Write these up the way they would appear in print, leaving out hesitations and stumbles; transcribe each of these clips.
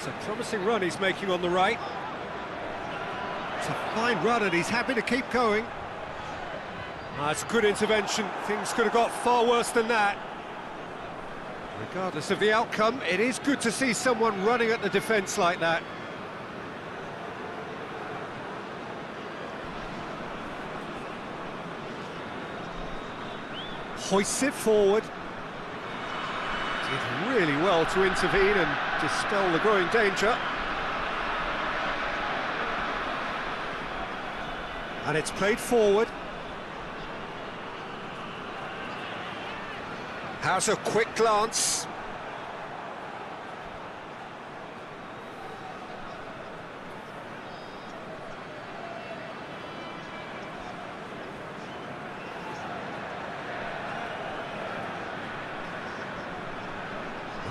It's a promising run he's making on the right. It's a fine run and he's happy to keep going. That's good intervention. Things could have got far worse than that. Regardless of the outcome, it is good to see someone running at the defence like that. Hoists it forward. Did really well to intervene and dispel the growing danger. And it's played forward. Has a quick glance.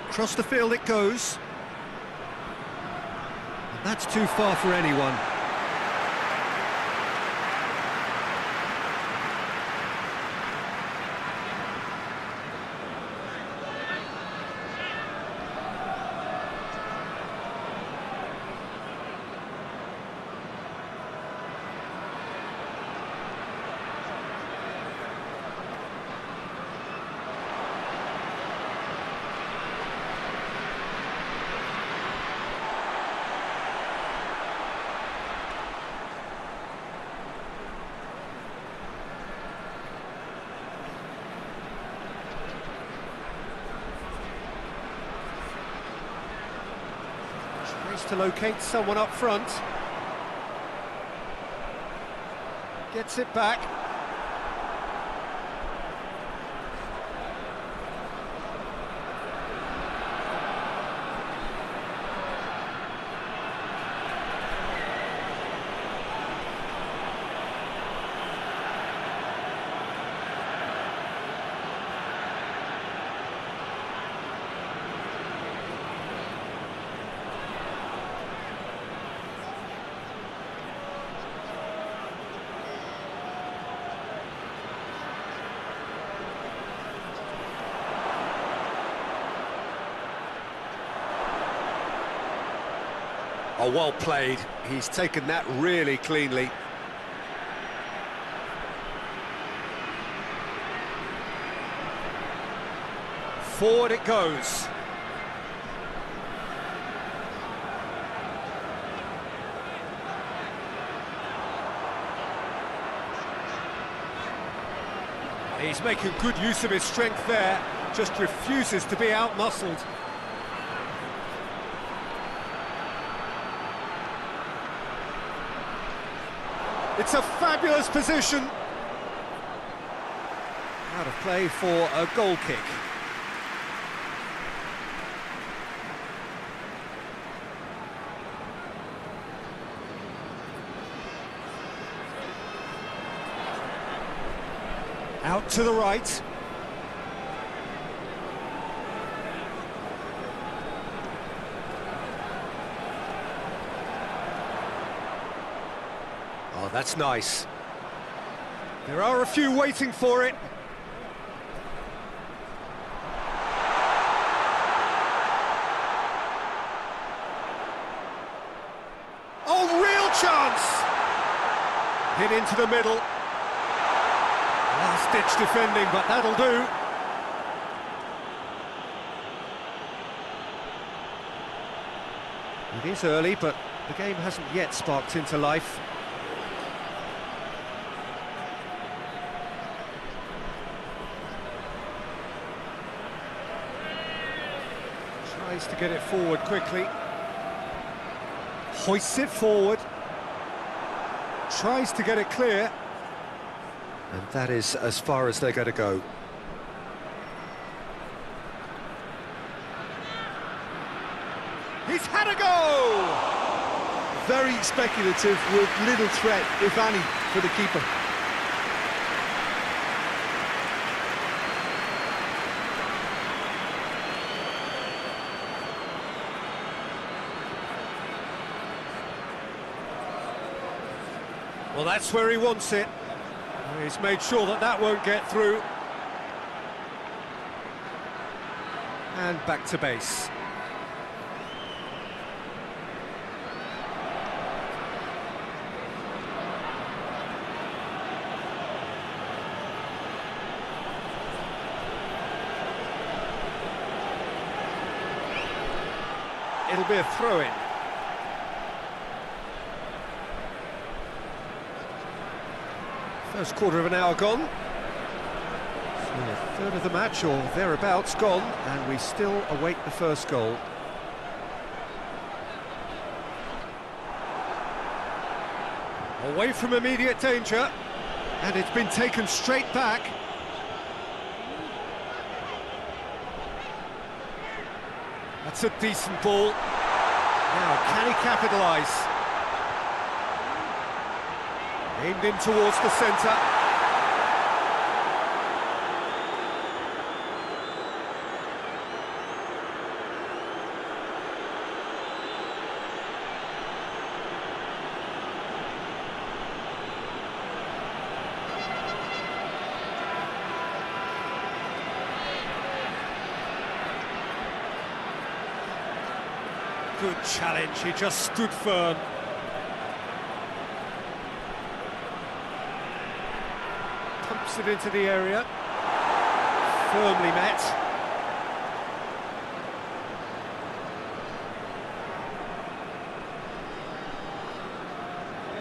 Across the field it goes. And that's too far for anyone. To locate someone up front. Gets it back. Oh, well played. He's taken that really cleanly. Forward it goes. He's making good use of his strength there, just refuses to be out-muscled. It's a fabulous position. Out of play for a goal kick. Out to the right. Oh, that's nice. There are a few waiting for it. Oh, real chance! Hit into the middle. Last-ditch defending, but that'll do. It is early, but the game hasn't yet sparked into life. Tries to get it forward quickly. Hoists it forward. Tries to get it clear. And that is as far as they're going to go. He's had a go! Very speculative with little threat, if any, for the keeper. Well, that's where he wants it. He's made sure that that won't get through. And back to base. it'll be a throw-in. First quarter of an hour gone. So a third of the match, or thereabouts, gone, and we still await the first goal. Away from immediate danger, and it's been taken straight back. That's a decent ball. Now, can he capitalise? Aimed in towards the centre. Good challenge, he just stood firm. Pumps it into the area. Firmly met.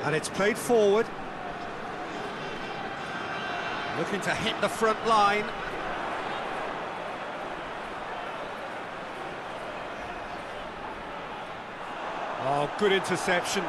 And it's played forward. Looking to hit the front line. Oh, good interception.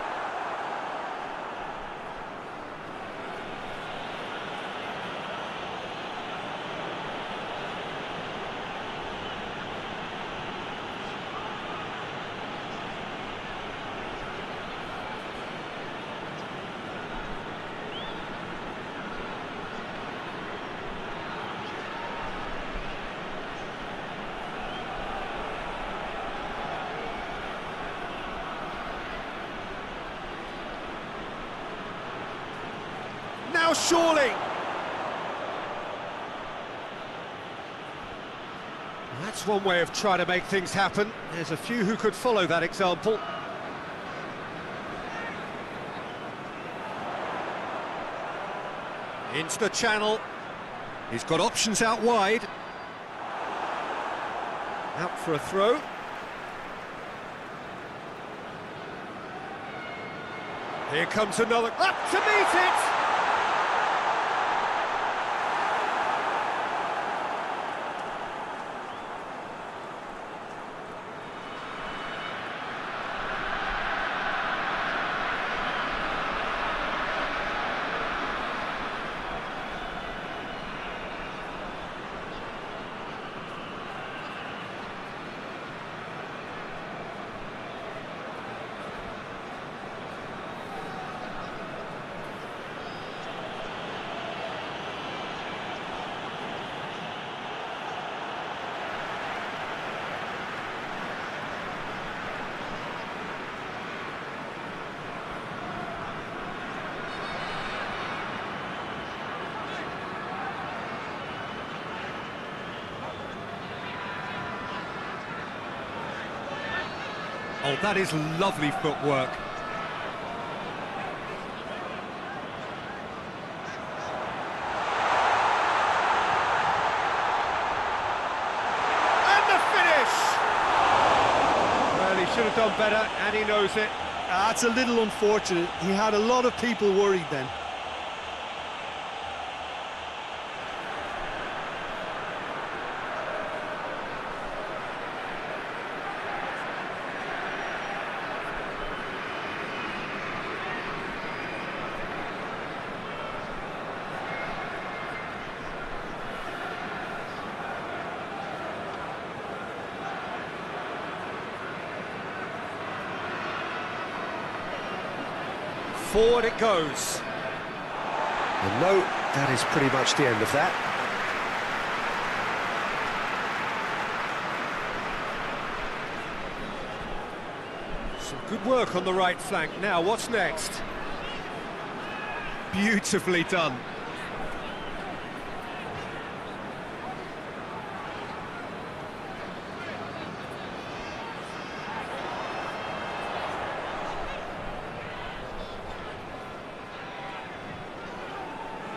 Now surely! That's one way of trying to make things happen. There's a few who could follow that example. Into the channel. He's got options out wide. Out for a throw. Here comes another, up to meet it! Oh, that is lovely footwork. And the finish! Well, he should have done better, and he knows it. That's a little unfortunate. He had a lot of people worried then. Forward it goes. And no, that is pretty much the end of that. Some good work on the right flank. Now, what's next? Beautifully done.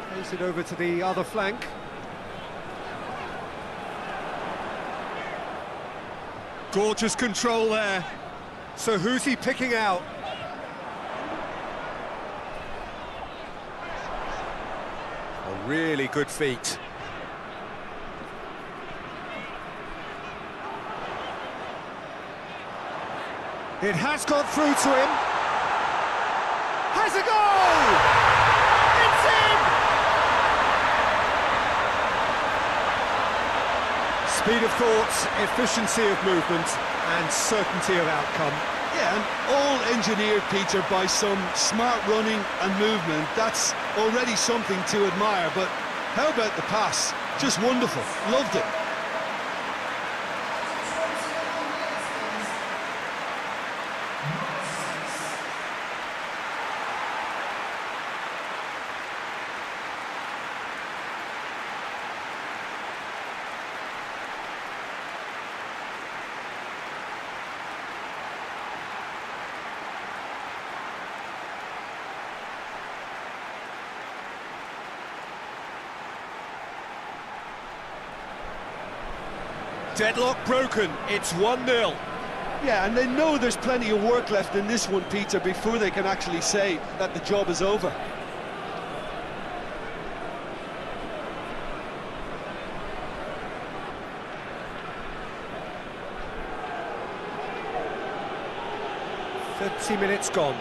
Plays it over to the other flank. Gorgeous control there. So who's he picking out? A really good feat. It has got through to him. Has a goal! It's in! Speed of thought, efficiency of movement, and certainty of outcome. Yeah, and all engineered, Peter, by some smart running and movement. That's already something to admire, but how about the pass? Just wonderful. Loved it. Deadlock broken, it's 1-0. Yeah, and they know there's plenty of work left in this one, Peter, before they can actually say that the job is over. Minutes gone.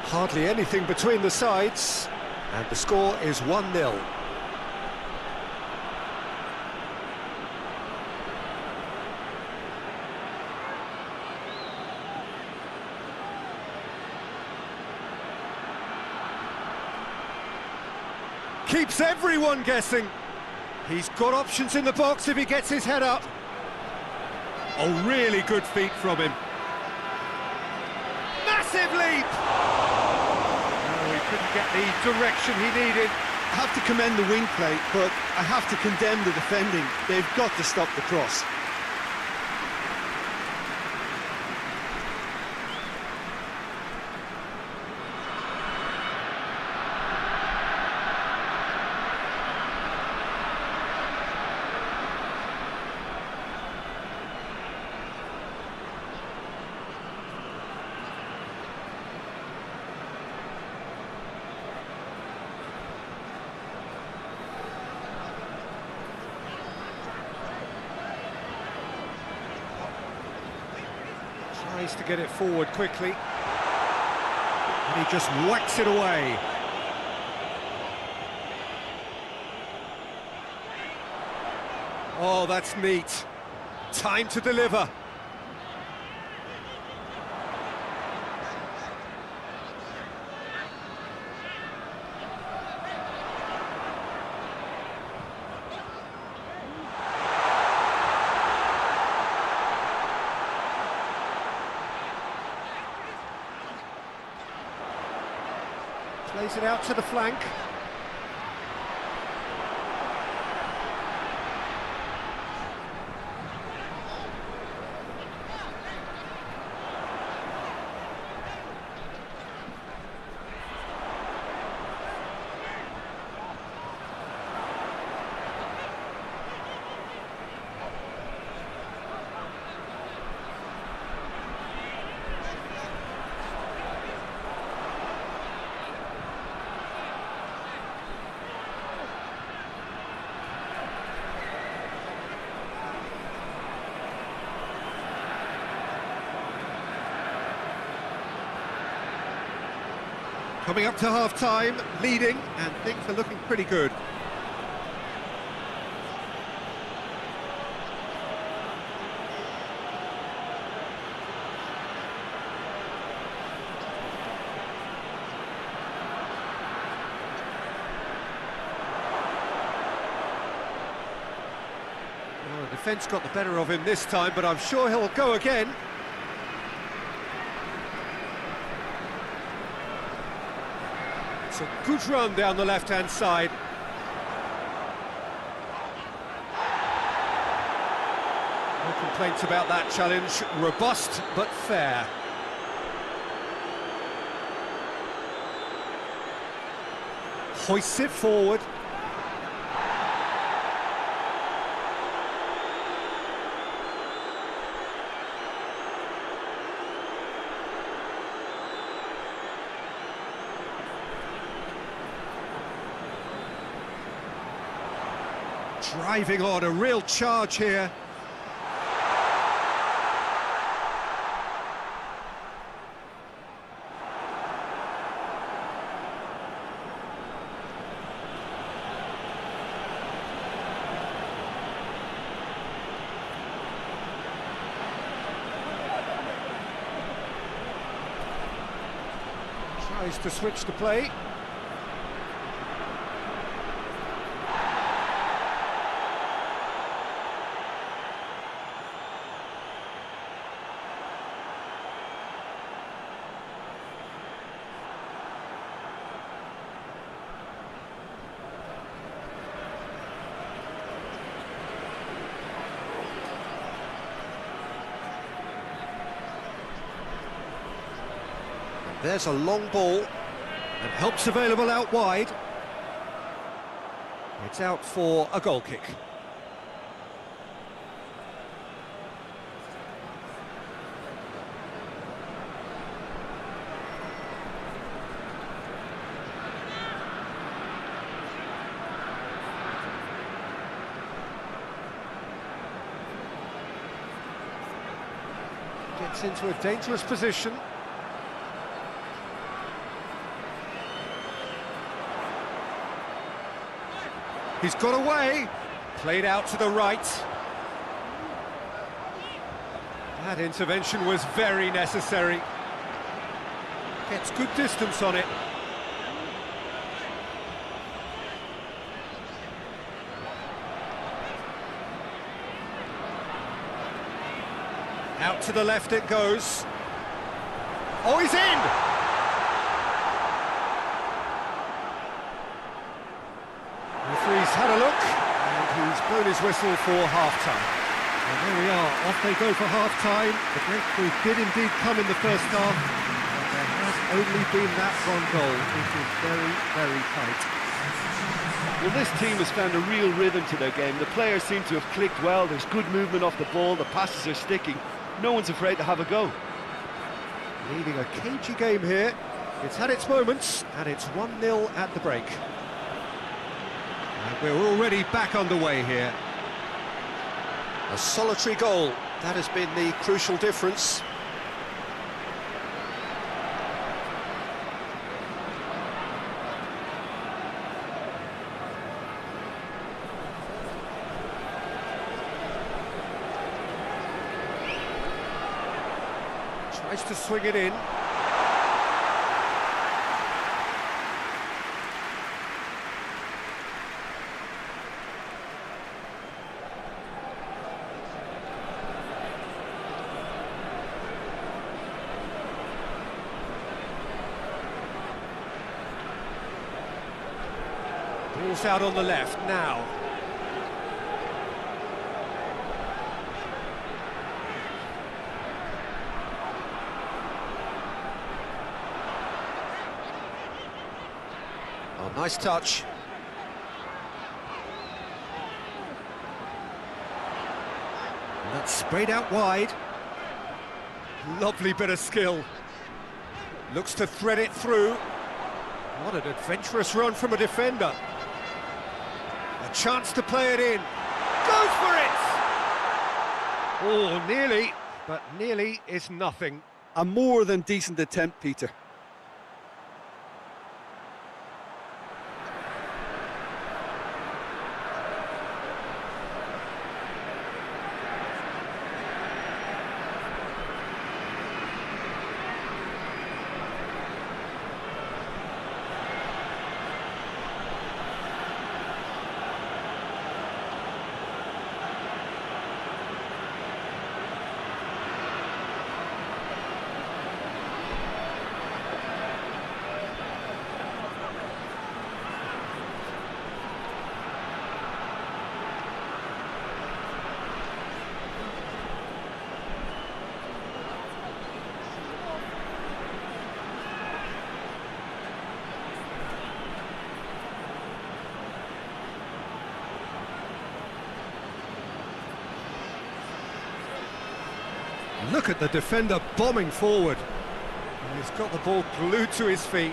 Hardly anything between the sides, and the score is 1-0. Keeps everyone guessing. He's got options in the box if he gets his head up. A really good feat from him. Massive leap! No, he couldn't get the direction he needed. I have to commend the wing play, but I have to condemn the defending. They've got to stop the cross. Tries to get it forward quickly, and he just whacks it away. Oh, that's neat. Time to deliver. Plays it out to the flank. Coming up to half-time, leading, and things are looking pretty good. Well, the defence got the better of him this time, but I'm sure he'll go again. It's a good run down the left-hand side. No complaints about that challenge. Robust but fair. Hoists it forward. Driving on, a real charge here. Tries to switch the play. There's a long ball, and help's available out wide. It's out for a goal kick. Gets into a dangerous position. He's got away, played out to the right. That intervention was very necessary. Gets good distance on it. Out to the left it goes. Oh, he's in! He's had a look, and he's blown his whistle for half-time. And there we are, off they go for half-time. The breakthrough did indeed come in the first half, but there has only been that one goal. It is very, very tight. Well, this team has found a real rhythm to their game. The players seem to have clicked well, there's good movement off the ball, the passes are sticking. No one's afraid to have a go. Leading a cagey game here. It's had its moments, and it's 1-0 at the break. And we're already back underway here. A solitary goal, that has been the crucial difference. Tries to swing it in. Ball's out on the left now. Oh, nice touch. And that's sprayed out wide. Lovely bit of skill. Looks to thread it through. What an adventurous run from a defender. A chance to play it in. Goes for it! Oh, nearly, but nearly is nothing. A more than decent attempt, Peter. Look at the defender bombing forward. And he's got the ball glued to his feet.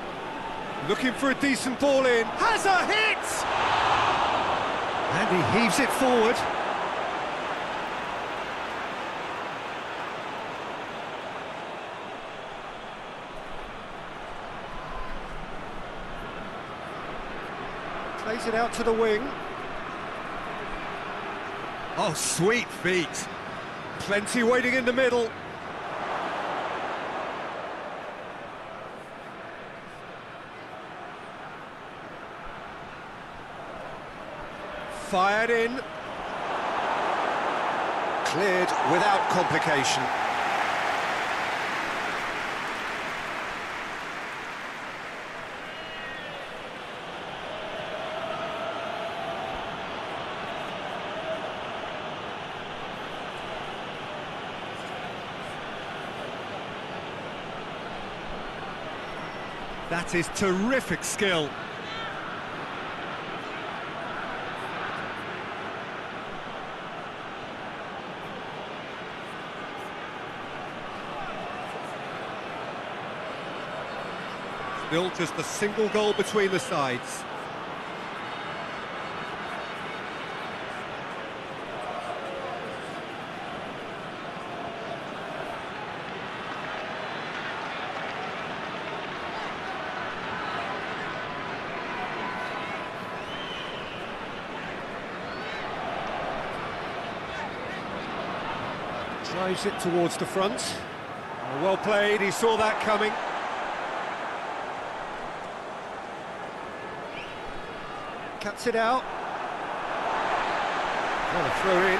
Looking for a decent ball in. Has a hit! And he heaves it forward. Plays it out to the wing. Oh, sweet feet. Plenty waiting in the middle. Fired in. Cleared without complication. That is terrific skill. Still just a single goal between the sides. Drives it towards the front. Well played, he saw that coming. Cuts it out. Well, a throw in.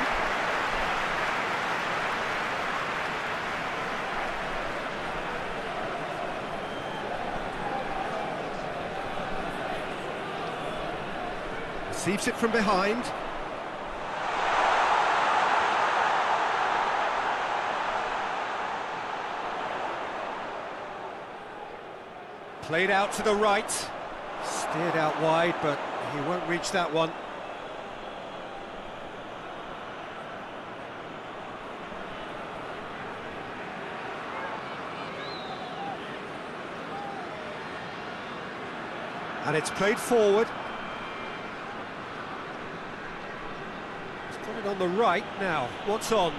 Receives it from behind. Played out to the right. Steered out wide, but he won't reach that one. And it's played forward. He's put it on the right now. What's on?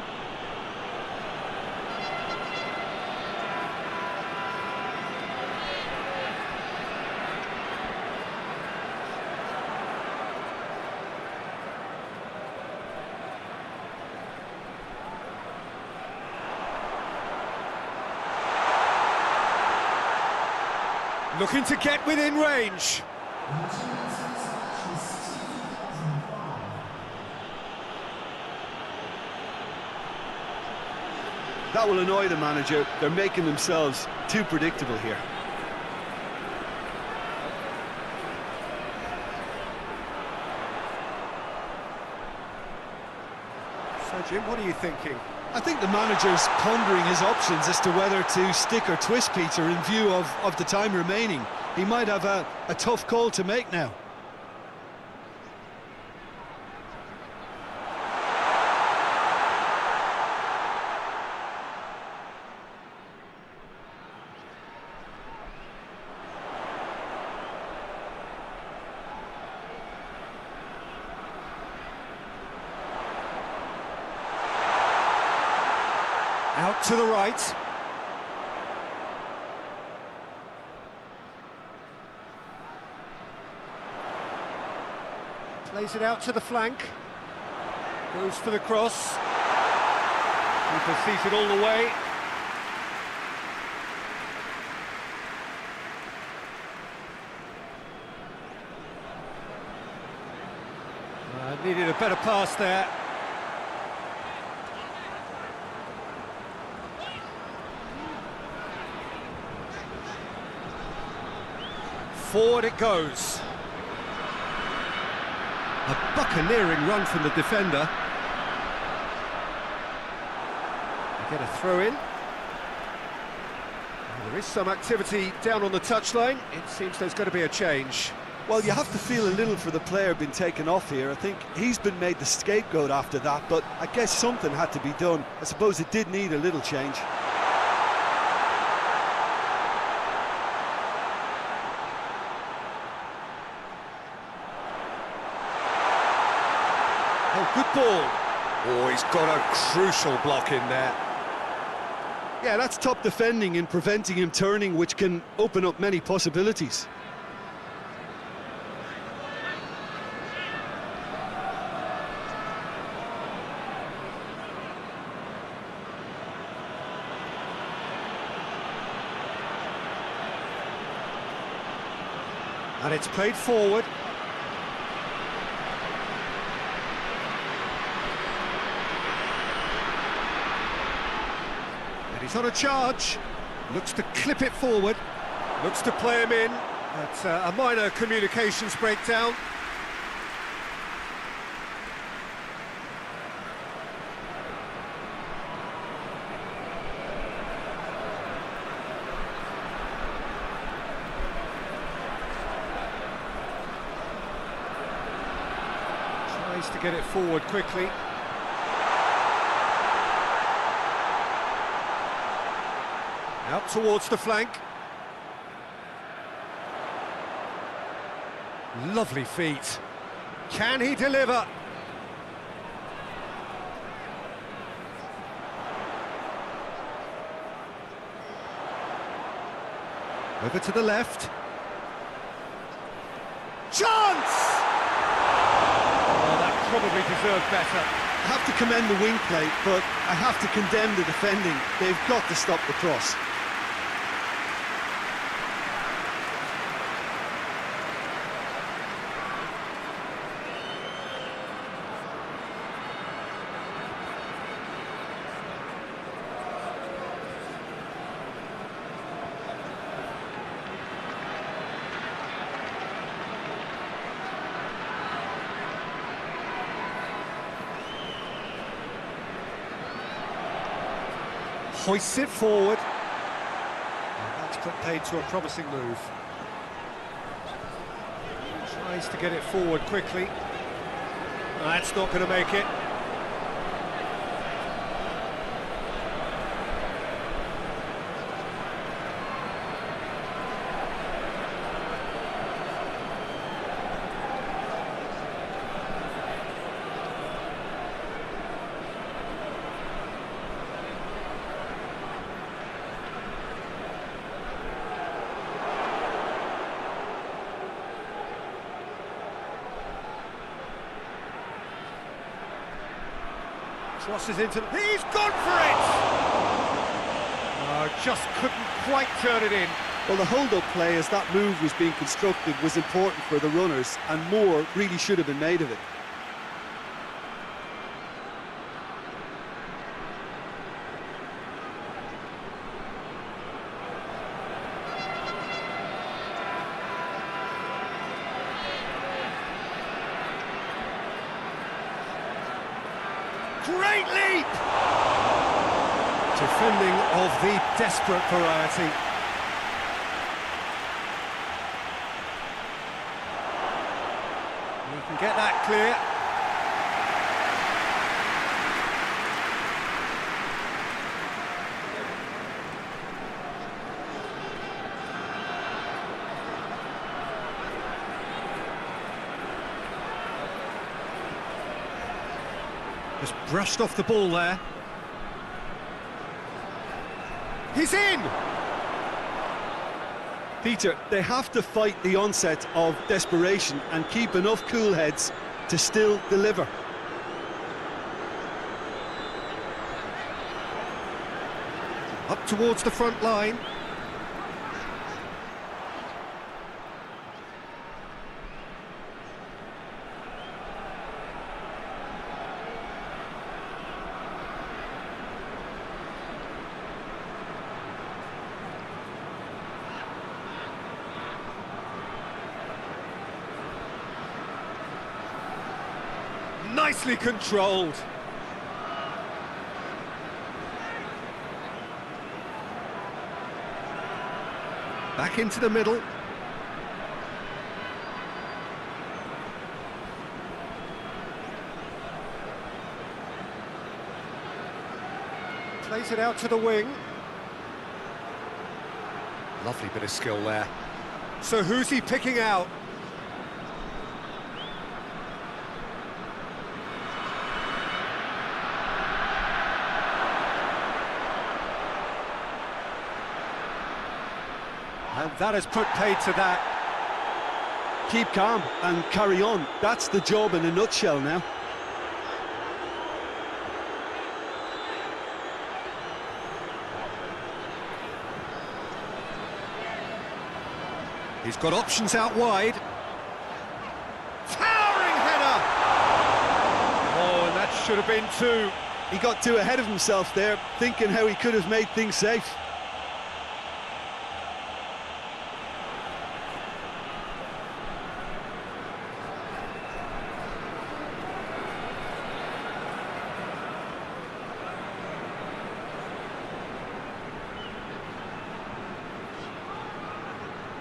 Looking to get within range. That will annoy the manager. They're making themselves too predictable here. So, Jim, what are you thinking? I think the manager's pondering his options as to whether to stick or twist Peter in view of the time remaining. He might have a tough call to make now. Out to the right. Plays it out to the flank. Goes for the cross. Keeper sees it all the way. Needed a better pass there. Forward it goes. A buccaneering run from the defender. They get a throw in. There is some activity down on the touchline. It seems there's going to be a change. Well, you have to feel a little for the player being taken off here. I think he's been made the scapegoat after that, but I guess something had to be done. I suppose it did need a little change. Oh, good ball. Oh, he's got a crucial block in there. Yeah, that's top defending and preventing him turning, which can open up many possibilities. And it's played forward. And he's on a charge. Looks to clip it forward. Looks to play him in. That's a minor communications breakdown. To get it forward quickly. Out towards the flank. Lovely feet. Can he deliver? Over to the left. Chance! Probably deserved better. I have to commend the wing play, but I have to condemn the defending. They've got to stop the cross. Hoists it forward. And that's put paid to a promising move. Tries to get it forward quickly. That's not going to make it. Crosses into... He's gone for it! Oh, just couldn't quite turn it in. Well, the hold-up play as that move was being constructed was important for the runners, and more really should have been made of it. Great leap! Defending of the desperate variety. We can get that clear. Just brushed off the ball there. He's in! Peter, they have to fight the onset of desperation and keep enough cool heads to still deliver. Up towards the front line. Nicely controlled. Back into the middle. Plays it out to the wing. Lovely bit of skill there. So who's he picking out? And that has put paid to that. Keep calm and carry on. That's the job in a nutshell now. He's got options out wide. Towering header! Oh, and that should have been two. He got too ahead of himself there, thinking how he could have made things safe.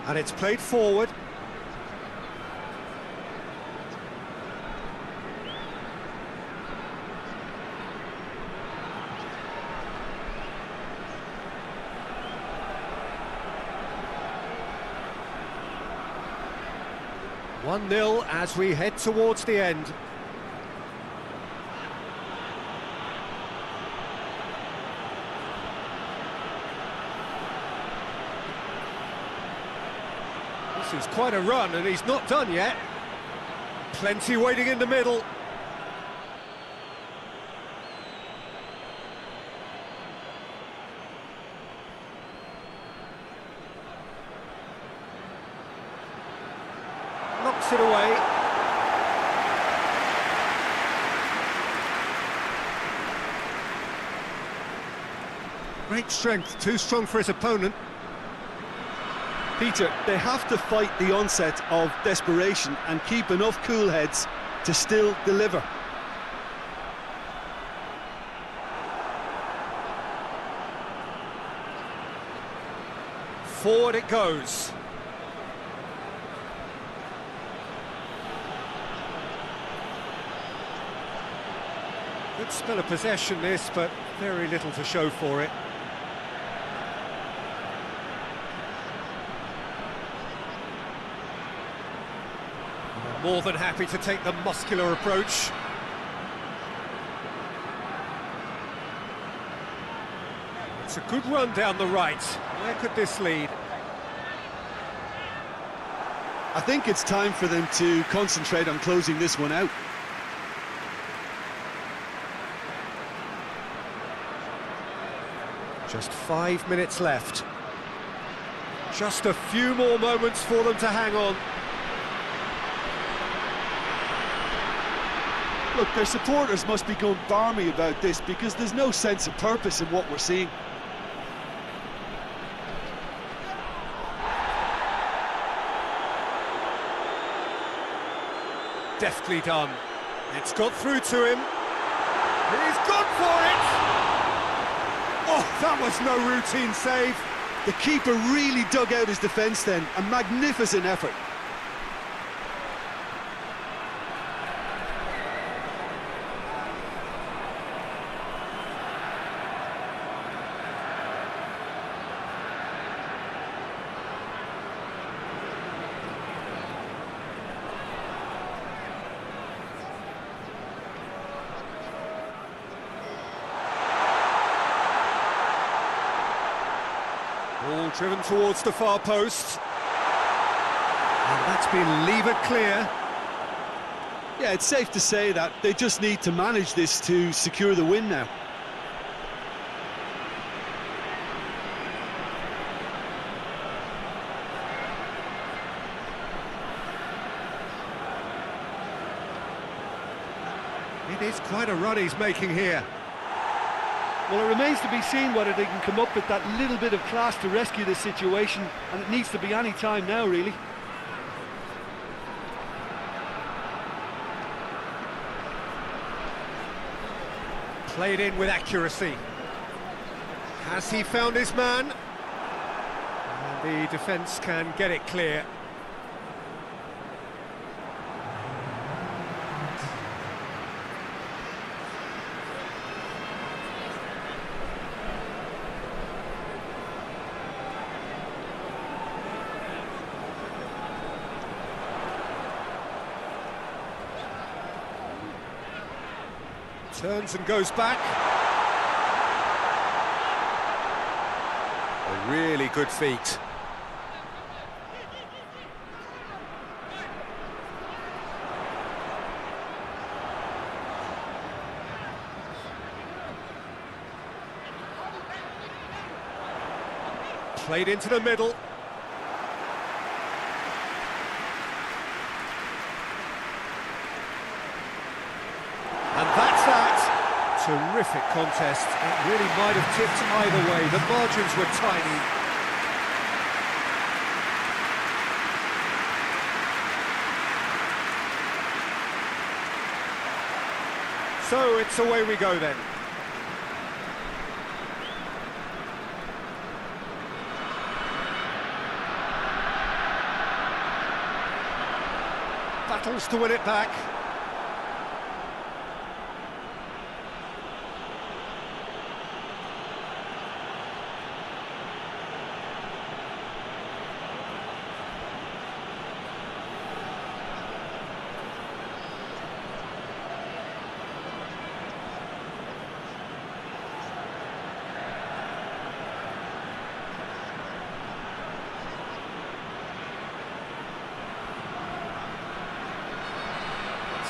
And it's played forward. One 0 as we head towards the end. This is quite a run, and he's not done yet. Plenty waiting in the middle. Knocks it away. Great strength, too strong for his opponent. Peter, they have to fight the onset of desperation and keep enough cool heads to still deliver. Forward it goes. Good spell of possession this, but very little to show for it. More than happy to take the muscular approach. It's a good run down the right. Where could this lead? I think it's time for them to concentrate on closing this one out. Just 5 minutes left. Just a few more moments for them to hang on. Look, their supporters must be going barmy about this because there's no sense of purpose in what we're seeing. Deftly done. It's got through to him. He's gone for it! Oh, that was no routine save. The keeper really dug out his defence then. A magnificent effort. Ball driven towards the far post. And that's been levered clear. Yeah, it's safe to say that they just need to manage this to secure the win now. It is quite a run he's making here. Well, it remains to be seen whether they can come up with that little bit of class to rescue this situation, and it needs to be any time now, really. Played in with accuracy. Has he found his man? And the defence can get it clear. Turns and goes back. A really good feat. Played into the middle. And that's that. Terrific contest. It really might have tipped either way. The margins were tiny. So it's away we go then. Battles to win it back.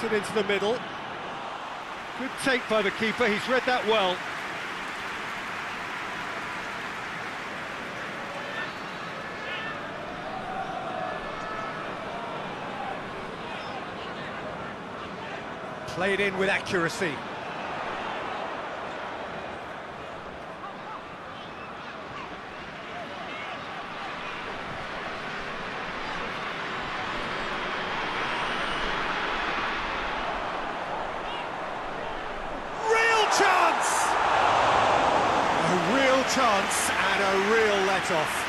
It into the middle. Good take by the keeper, he's read that well. Played in with accuracy. Chance and a real let-off.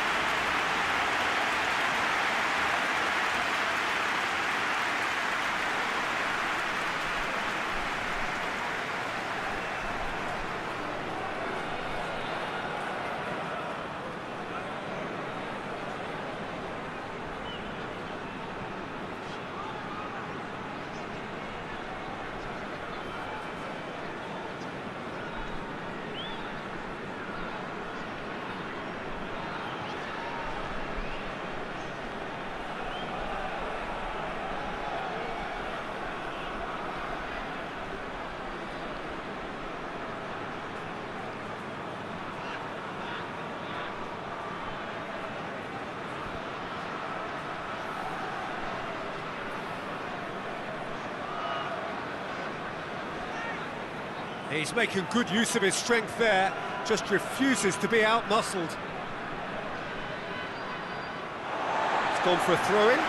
He's making good use of his strength there, just refuses to be out-muscled. It's gone for a throw-in.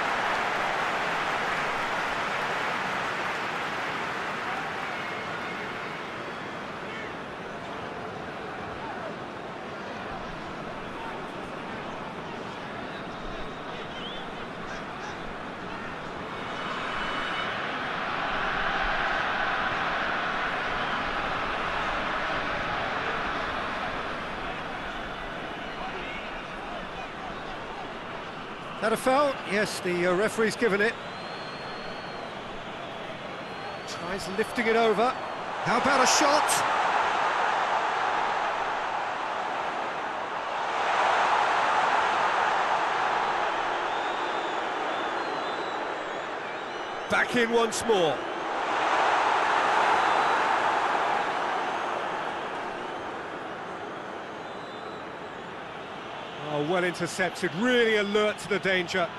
That a foul? Yes, the referee's given it. Tries lifting it over. How about a shot? Back in once more. Oh, well intercepted, really alert to the danger.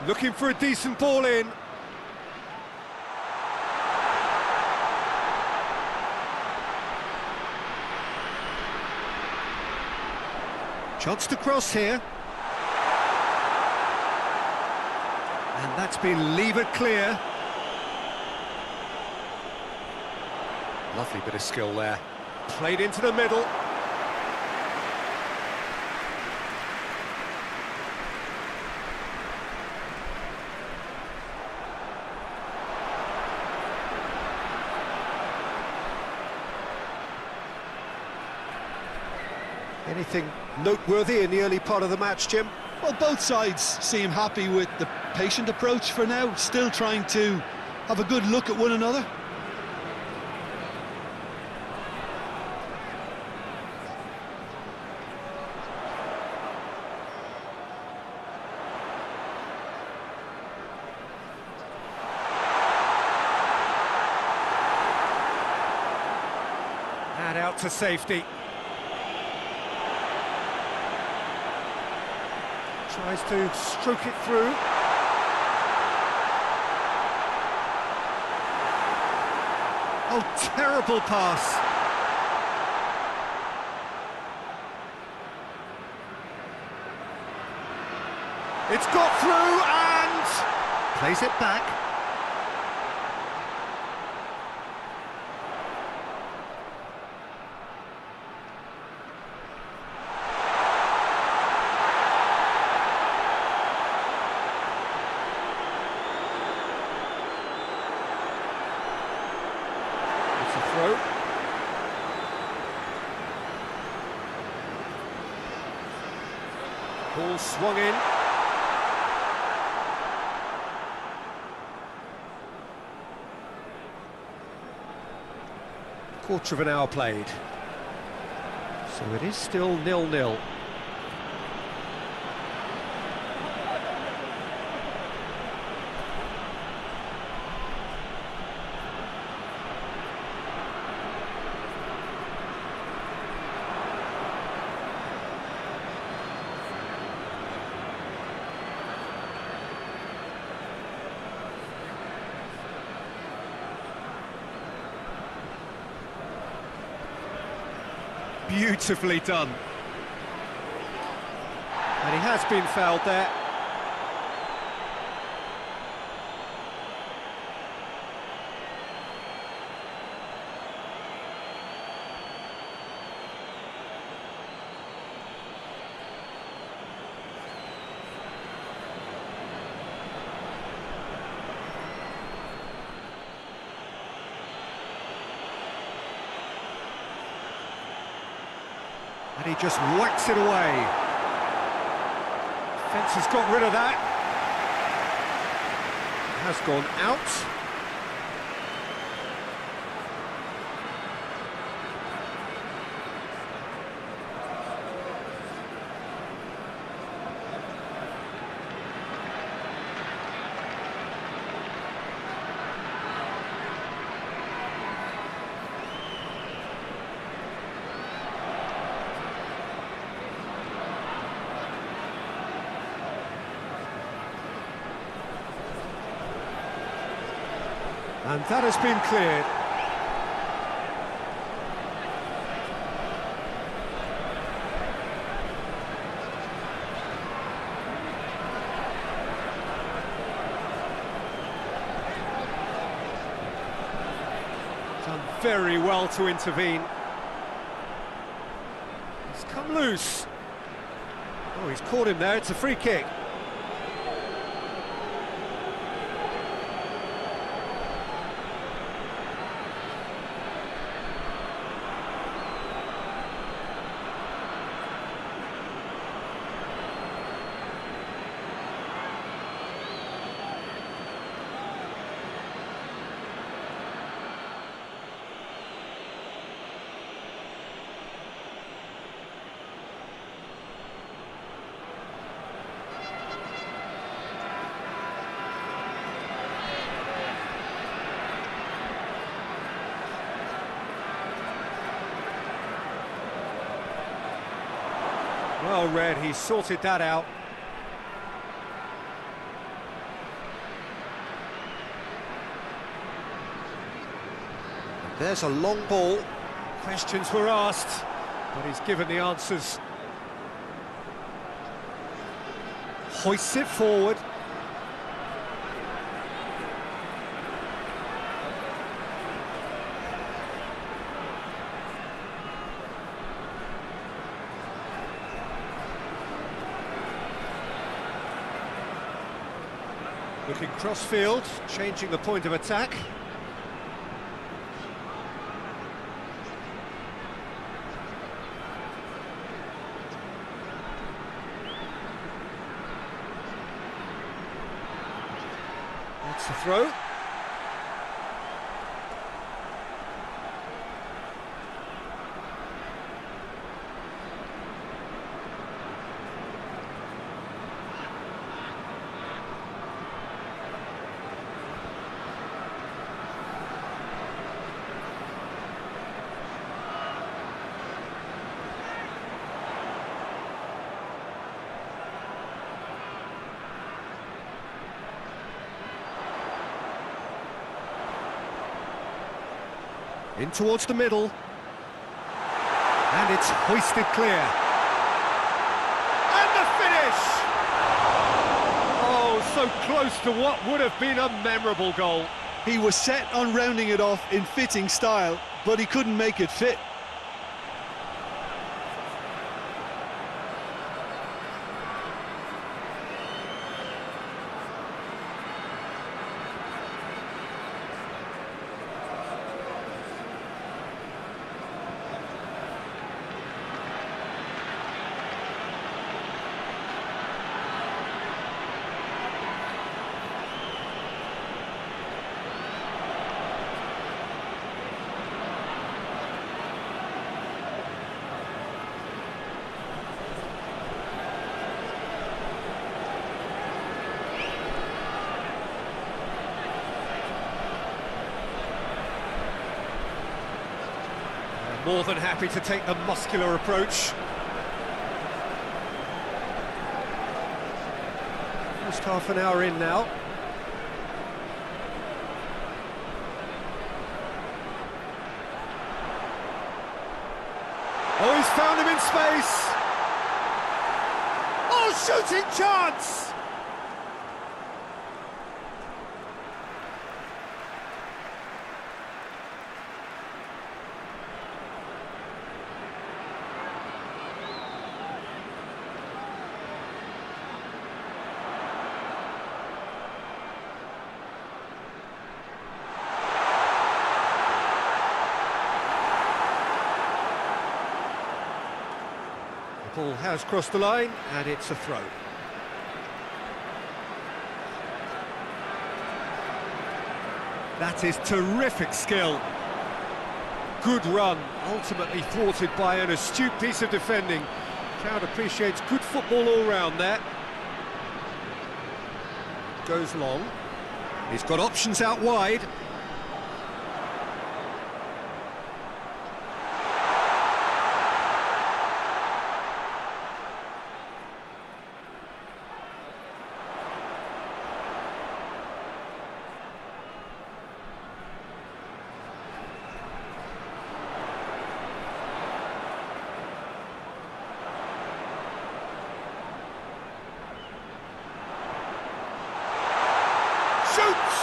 Looking for a decent ball in. Chance to cross here. And that's been levered clear. Lovely bit of skill there. Played into the middle. Anything noteworthy in the early part of the match, Jim? Well, both sides seem happy with the patient approach for now, still trying to have a good look at one another. Pad out to safety. Tries to stroke it through. Oh, terrible pass. It's got through and plays it back. It's a throw. Ball swung in. Quarter of an hour played, so it is still 0-0. Beautifully done. And he has been fouled there. And he just whacks it away. Fence has got rid of that. Has gone out. And that has been cleared. Done very well to intervene. He's come loose. Oh, he's caught him there, it's a free kick. Well read, he sorted that out. There's a long ball. Questions were asked, but he's given the answers. Hoists it forward. Looking cross-field, changing the point of attack. That's the throw. In towards the middle. And it's hoisted clear. And the finish! Oh, so close to what would have been a memorable goal. He was set on rounding it off in fitting style, but he couldn't make it fit. More than happy to take the muscular approach. Just half an hour in now. Oh, he's found him in space! Oh, shooting chance! The ball has crossed the line, and it's a throw. That is terrific skill. Good run, ultimately thwarted by an astute piece of defending. Crowd appreciates good football all round there. Goes long. He's got options out wide. Shoots!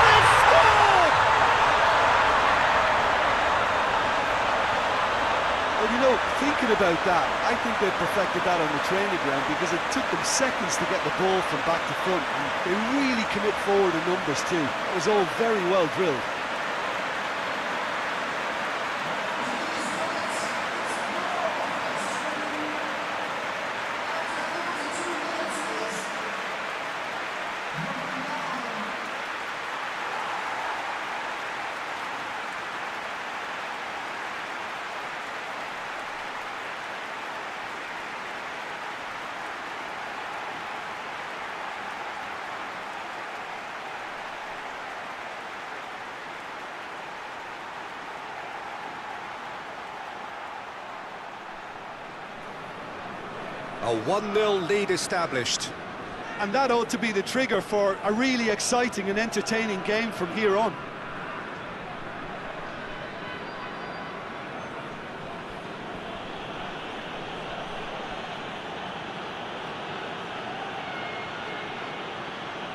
They've scored! Well, you know, thinking about that, I think they perfected that on the training ground because it took them seconds to get the ball from back to front. And they really commit forward in numbers too. It was all very well drilled. A 1-0 lead established. And that ought to be the trigger for a really exciting and entertaining game from here on.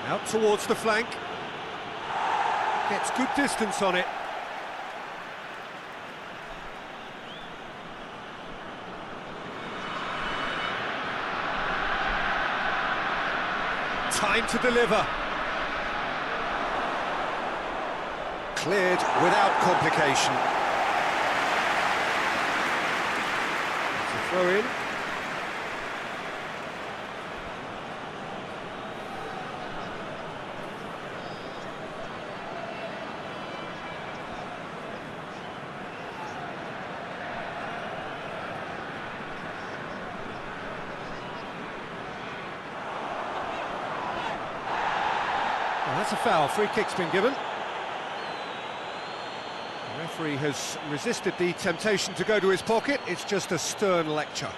Out towards the flank. Gets good distance on it. Time to deliver. Cleared without complication. It's a throw in. Well, that's a foul. Free kick's been given. The referee has resisted the temptation to go to his pocket. It's just a stern lecture.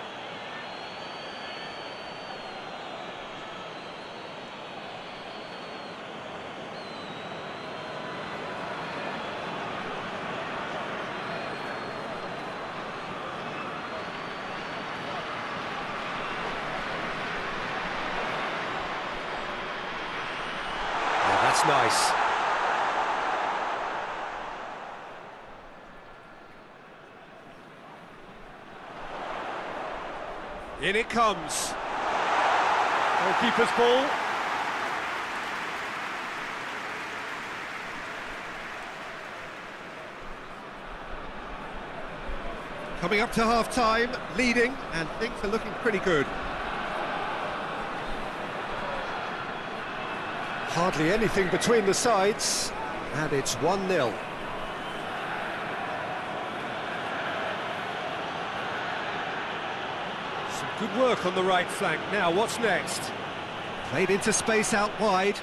nice. In it comes. Goalkeeper's ball. Coming up to half-time, leading, and things are looking pretty good. Hardly anything between the sides, and it's 1-0. Some good work on the right flank. Now, what's next? Played into space out wide.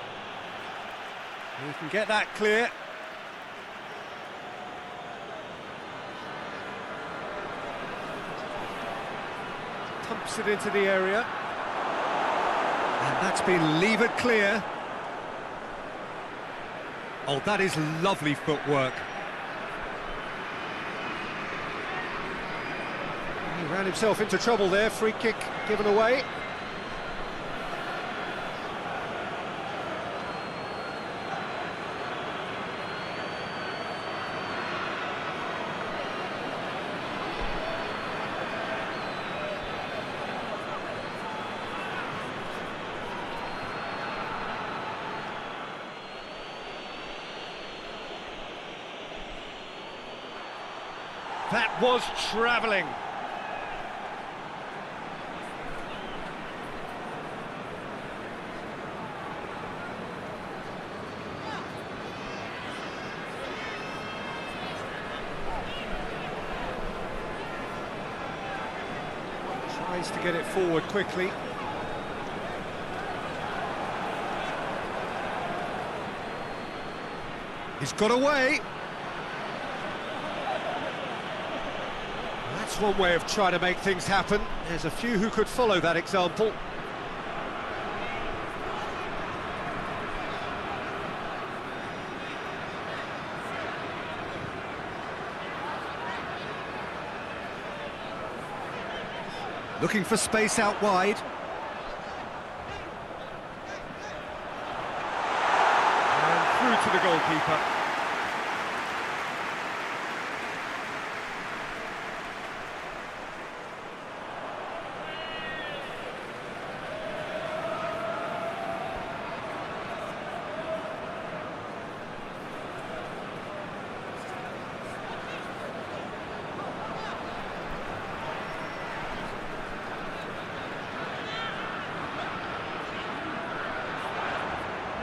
We can get that clear. Pumps it into the area. And that's been levered clear. Oh, that is lovely footwork. He ran himself into trouble there, free kick given away. That was travelling. Tries to get it forward quickly. He's got away. That's one way of trying to make things happen. There's a few who could follow that example. Looking for space out wide. And through to the goalkeeper.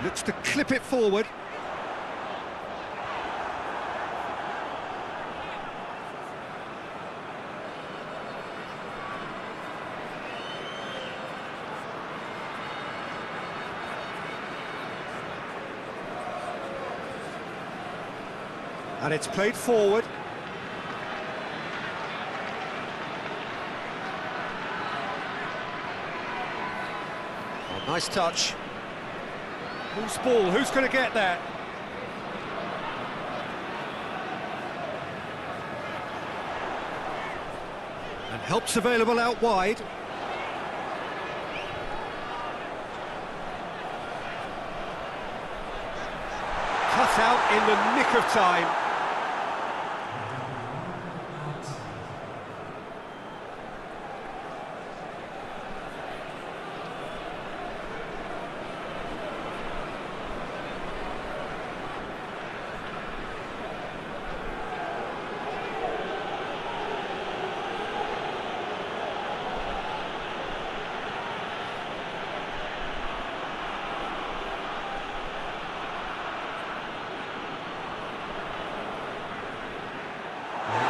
Looks to clip it forward. And it's played forward. Oh, nice touch. Loose ball, who's going to get that? And help's available out wide. Cut out in the nick of time.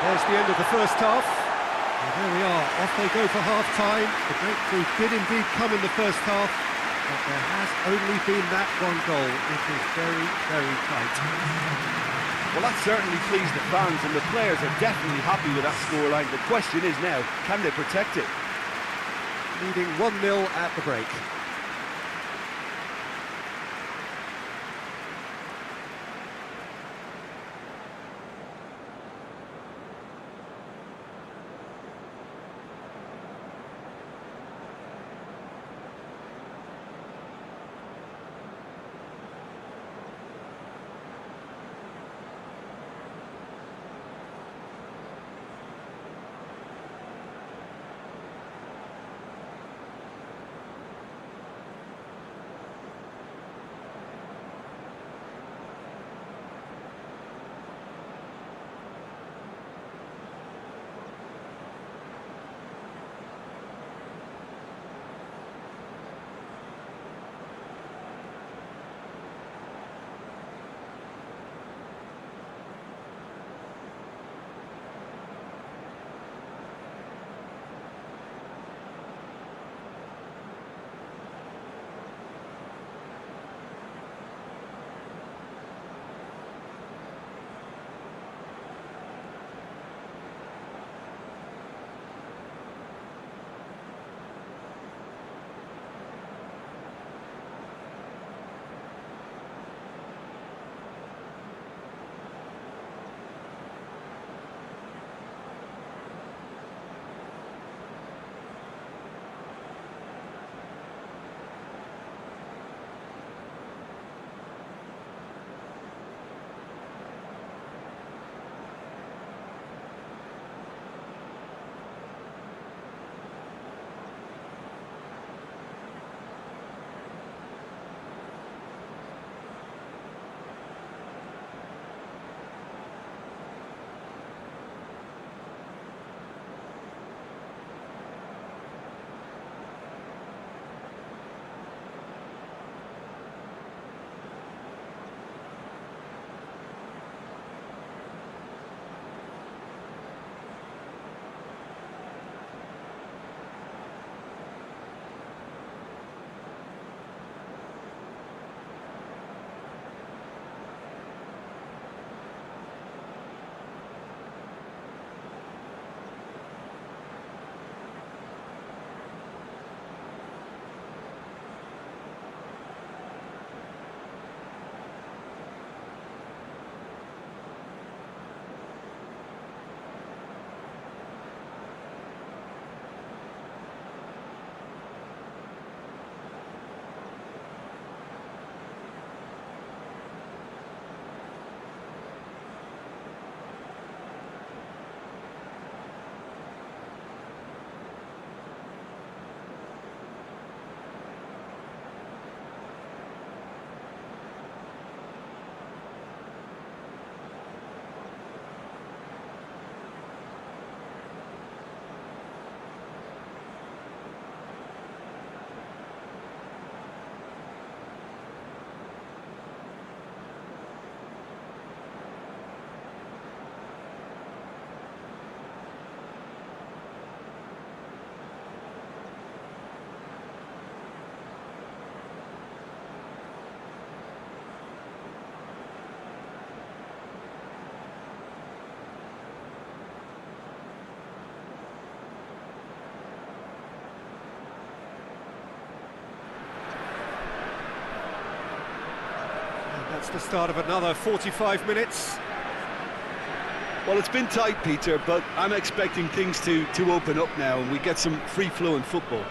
There's the end of the first half. And there we are, off they go for half-time. The breakthrough did indeed come in the first half, but there has only been that one goal. It is very, very tight. Well, that certainly pleased the fans, and the players are definitely happy with that scoreline. The question is now, can they protect it? Leading 1-0 at the break. That's the start of another 45 minutes. Well, it's been tight, Peter, but I'm expecting things to open up now and we get some free-flowing football.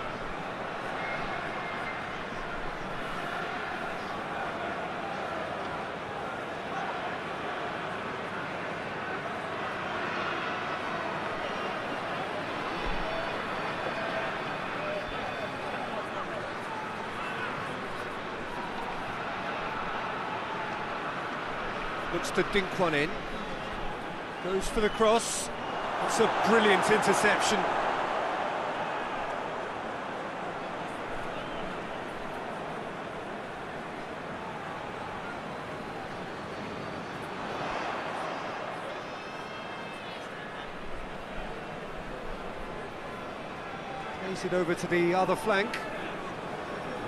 Looks to dink one in. Goes for the cross. It's a brilliant interception. Plays it over to the other flank.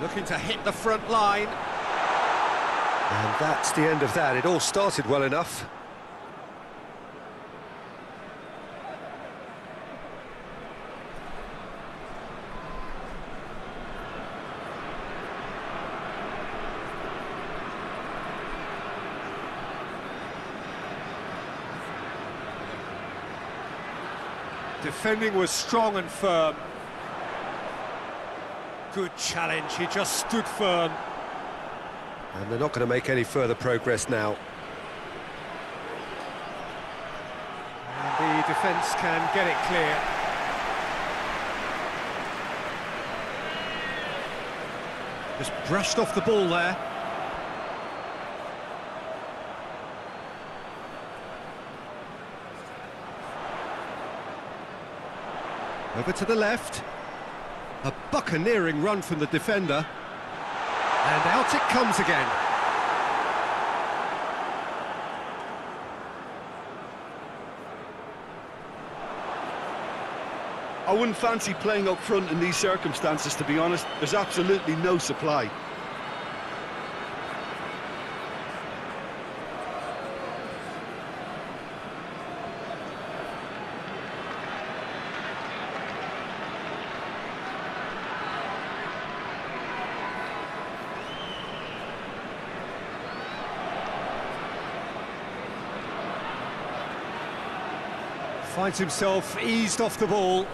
Looking to hit the front line. And that's the end of that. It all started well enough. Defending was strong and firm. Good challenge, he just stood firm. And they're not going to make any further progress now. And the defence can get it clear. Just brushed off the ball there. Over to the left. A buccaneering run from the defender. And out it comes again. I wouldn't fancy playing up front in these circumstances, to be honest. There's absolutely no supply. Finds himself eased off the ball.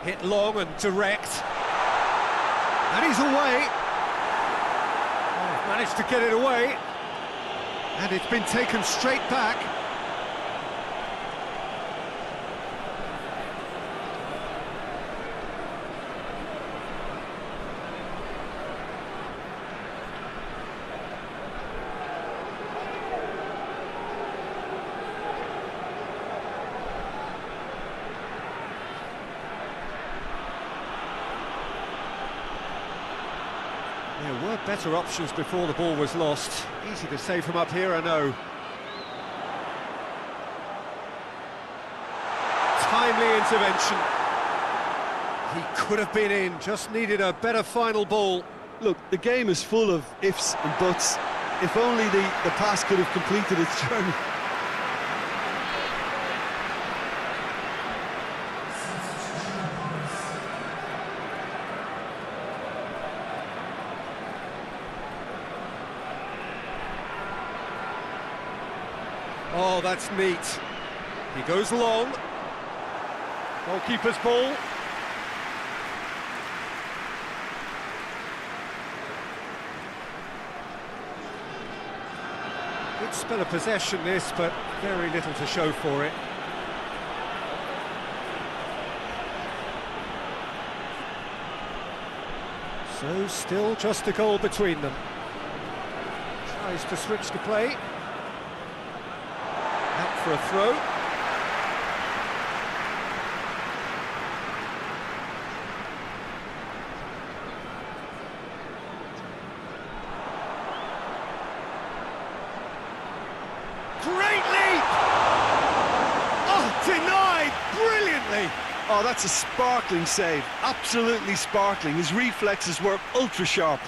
Hit long and direct. And he's away. Oh, managed to get it away. And it's been taken straight back. There were better options before the ball was lost. Easy to save from up here, I know. Timely intervention. He could have been in, just needed a better final ball. Look, the game is full of ifs and buts. If only the pass could have completed its journey. Oh, that's neat. He goes long. Goalkeeper's ball. Good spell of possession this, but very little to show for it. So still just a goal between them. Tries to switch the play. Out for a throw. Great leap! Oh, denied brilliantly! Oh, that's a sparkling save. Absolutely sparkling. His reflexes were ultra sharp.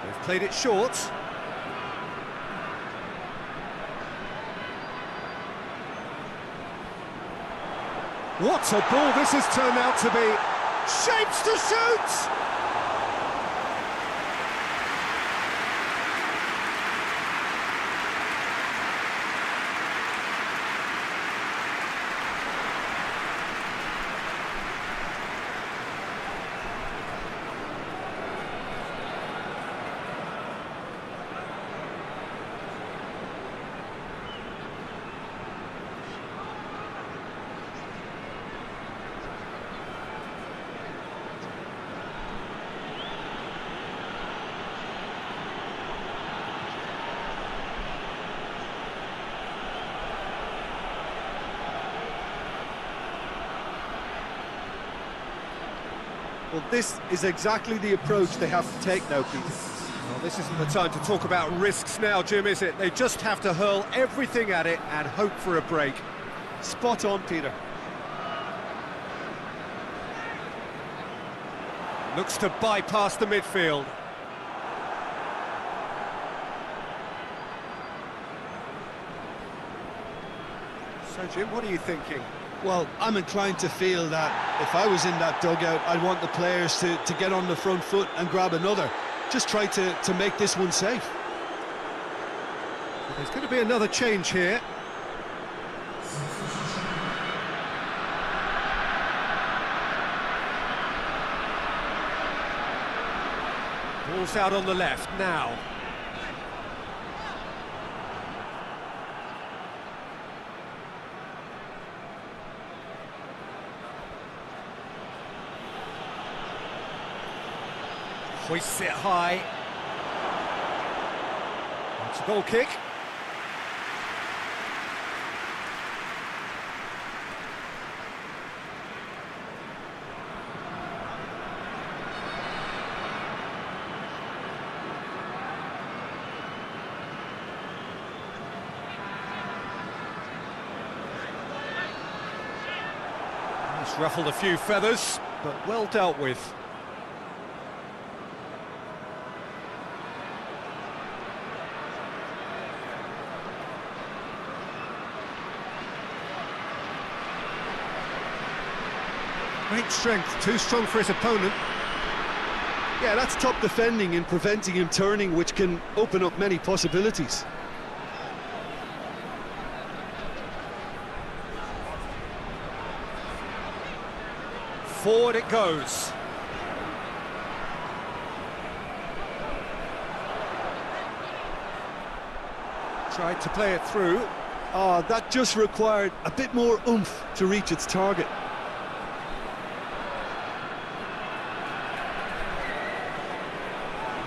They've played it short. What a ball this has turned out to be! Shapes to shoot! Well, this is exactly the approach they have to take now, Peter. Well, this isn't the time to talk about risks now, Jim, is it? They just have to hurl everything at it and hope for a break. Spot on, Peter. Looks to bypass the midfield. So, Jim, what are you thinking? Well, I'm inclined to feel that if I was in that dugout, I'd want the players to get on the front foot and grab another. Just try to make this one safe. There's going to be another change here. Ball's out on the left now. Hoists it high. It's a goal kick. It's ruffled a few feathers, but well dealt with. Great strength, too strong for his opponent. Yeah, that's top defending and preventing him turning, which can open up many possibilities. Forward it goes. Tried to play it through. Oh, that just required a bit more oomph to reach its target.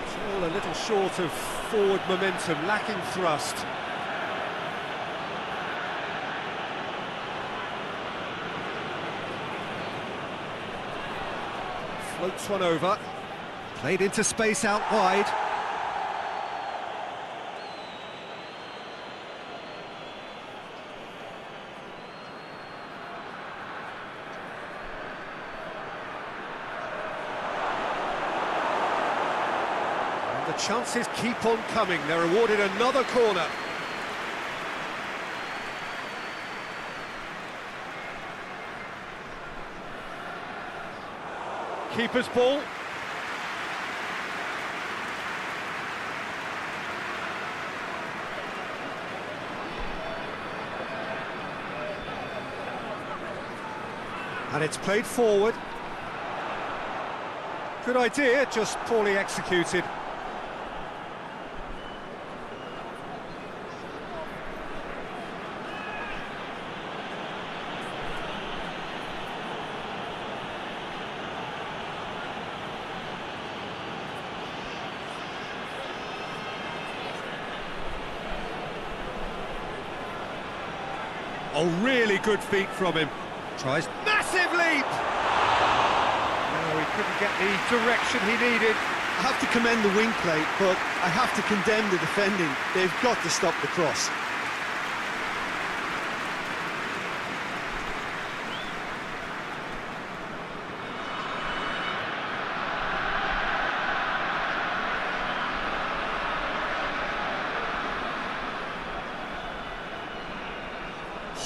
It's all a little short of forward momentum, lacking thrust. Floats one over. Played into space out wide. And the chances keep on coming. They're awarded another corner. Keeper's ball. And it's played forward. Good idea, just poorly executed. Oh, really good feet from him. Tries massive leap! No, he couldn't get the direction he needed. I have to commend the wing play, but I have to condemn the defending. They've got to stop the cross.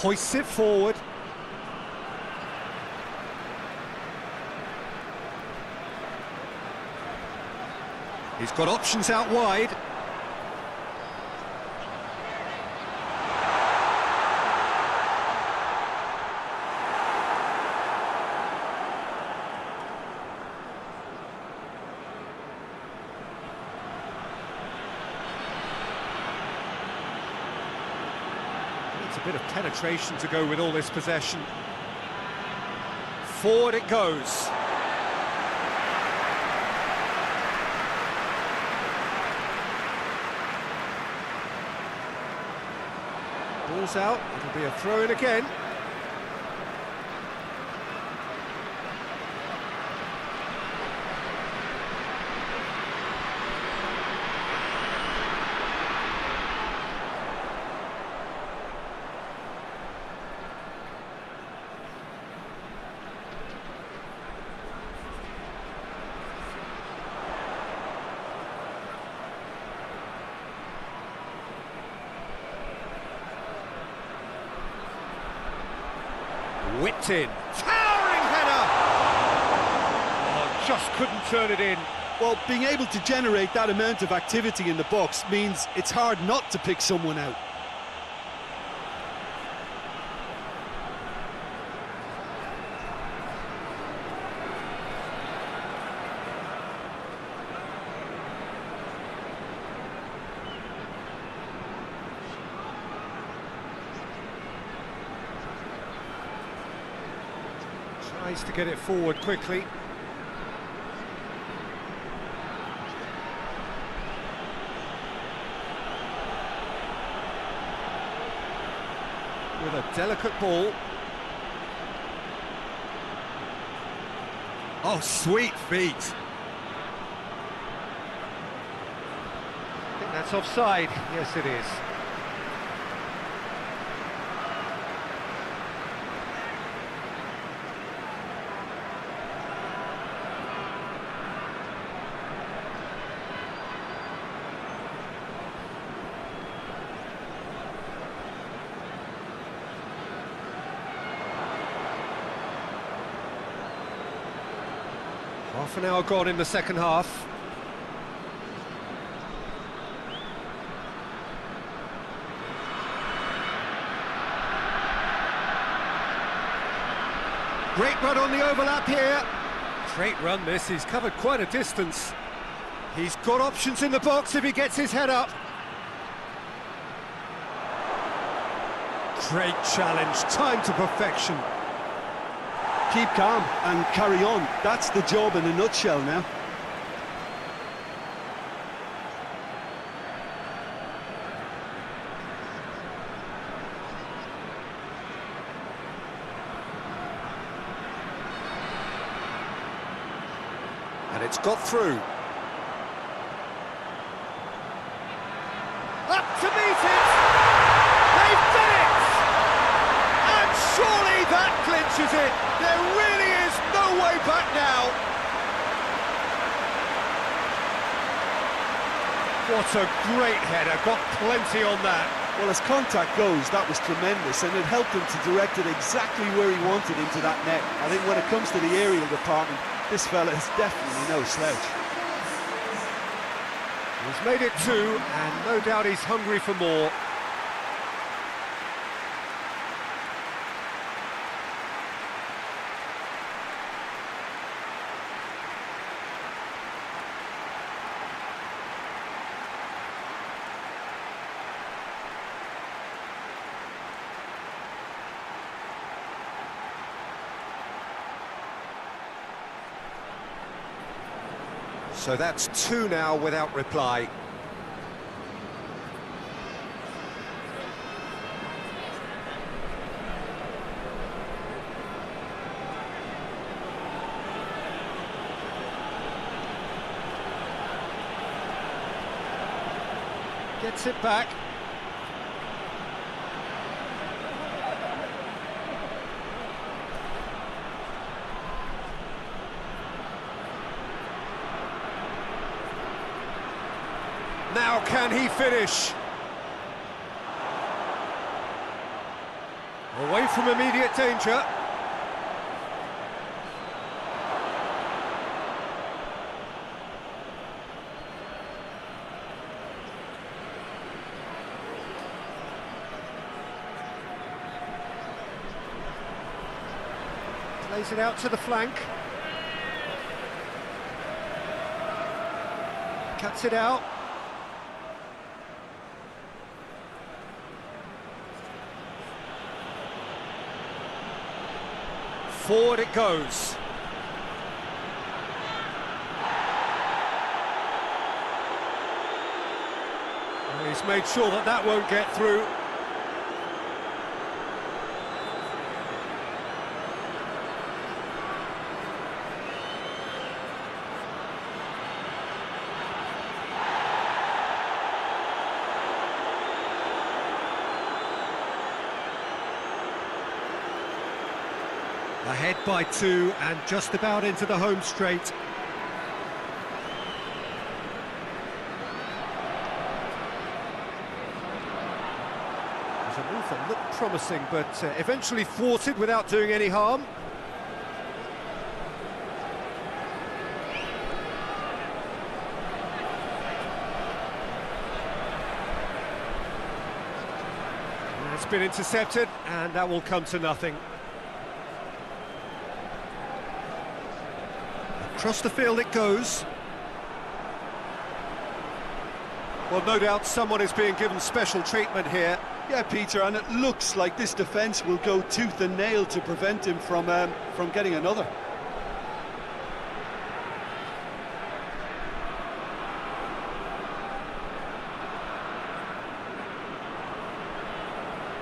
hoists it forward. He's got options out wide. It's a bit of penetration to go with all this possession. Forward it goes. Ball's out, it'll be a throw-in again. Whipped in, towering header! Oh, just couldn't turn it in. Well, being able to generate that amount of activity in the box means it's hard not to pick someone out. Tries to get it forward quickly. With a delicate ball. Oh, sweet feet. I think that's offside. Yes, it is. Half an hour gone in the second half. Great run on the overlap here. Great run this, he's covered quite a distance. He's got options in the box if he gets his head up. Great challenge, time to perfection. Keep calm and carry on. That's the job in a nutshell now. And it's got through. Up to meet it! They've done it! And surely that clinches it! There really is no way back now! What a great header, got plenty on that. Well, as contact goes, that was tremendous, and it helped him to direct it exactly where he wanted into that net. I think when it comes to the aerial department, this fella is definitely no slouch. He's made it two, and no doubt he's hungry for more. So that's two now without reply. Gets it back. Now can he finish? Away from immediate danger. Plays it out to the flank. Cuts it out. Forward it goes. And he's made sure that that won't get through. Ahead by 2 and just about into the home straight. There's a move that looked promising, but eventually thwarted without doing any harm. And it's been intercepted, and that will come to nothing. Across the field it goes. Well, no doubt someone is being given special treatment here. Yeah, Peter, and it looks like this defence will go tooth and nail to prevent him from getting another.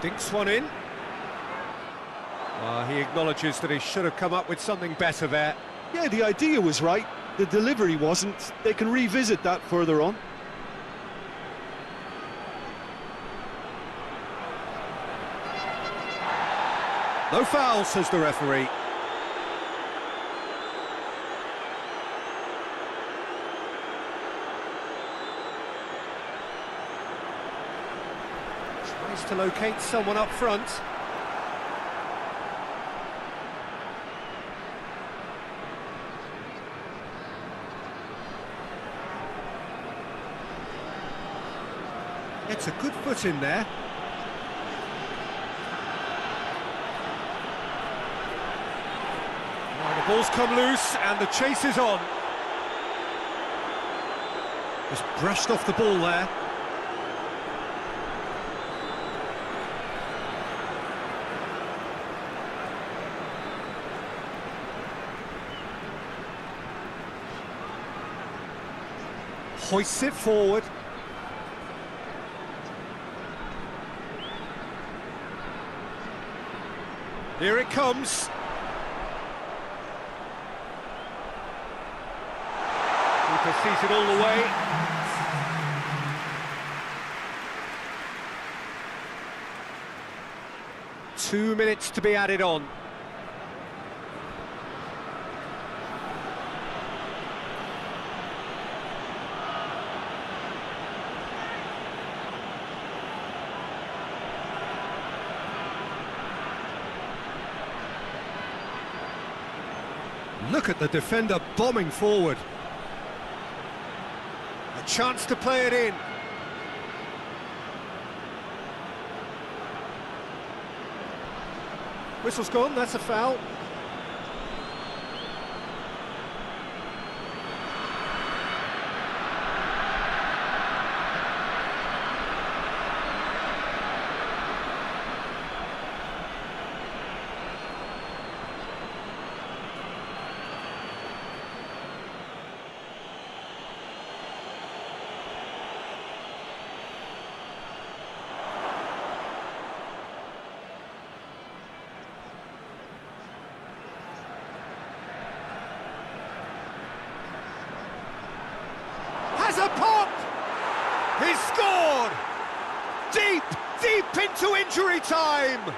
Dinks one in. He acknowledges that he should have come up with something better there. Yeah, the idea was right, the delivery wasn't. They can revisit that further on. No foul, says the referee. Tries to locate someone up front. Gets a good foot in there. Now the ball's come loose and the chase is on. Just brushed off the ball there. Hoists it forward. Here it comes. Keeper sees it all the way. Two minutes to be added on. Look at the defender bombing forward. A chance to play it in. Whistle's gone, that's a foul. Has a pop! He's scored! Deep into injury time!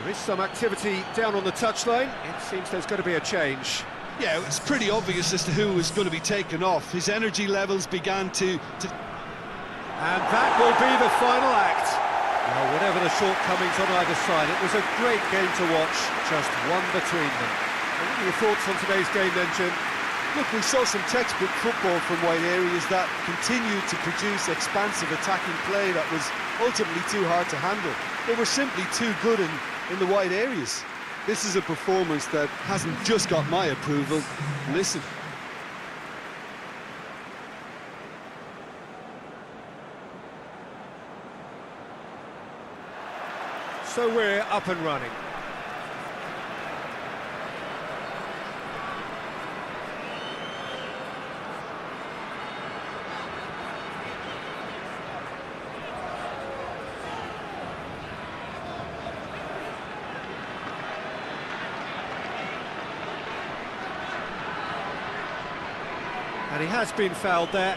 There is some activity down on the touchline. It seems there's going to be a change. Yeah, it's pretty obvious as to who was going to be taken off. His energy levels began to... And that will be the final act. Well, whatever the shortcomings on either side, it was a great game to watch, just one between them. What are your thoughts on today's game then, Jim? Look, we saw some textbook football from wide areas that continued to produce expansive attacking play that was ultimately too hard to handle. They were simply too good in the wide areas. This is a performance that hasn't just got my approval. Listen. So we're up and running. And he has been fouled there.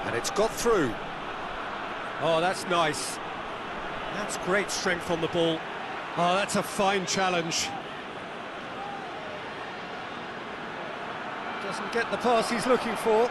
And it's got through. Oh, that's nice. That's great strength on the ball. Oh, that's a fine challenge. Doesn't get the pass he's looking for.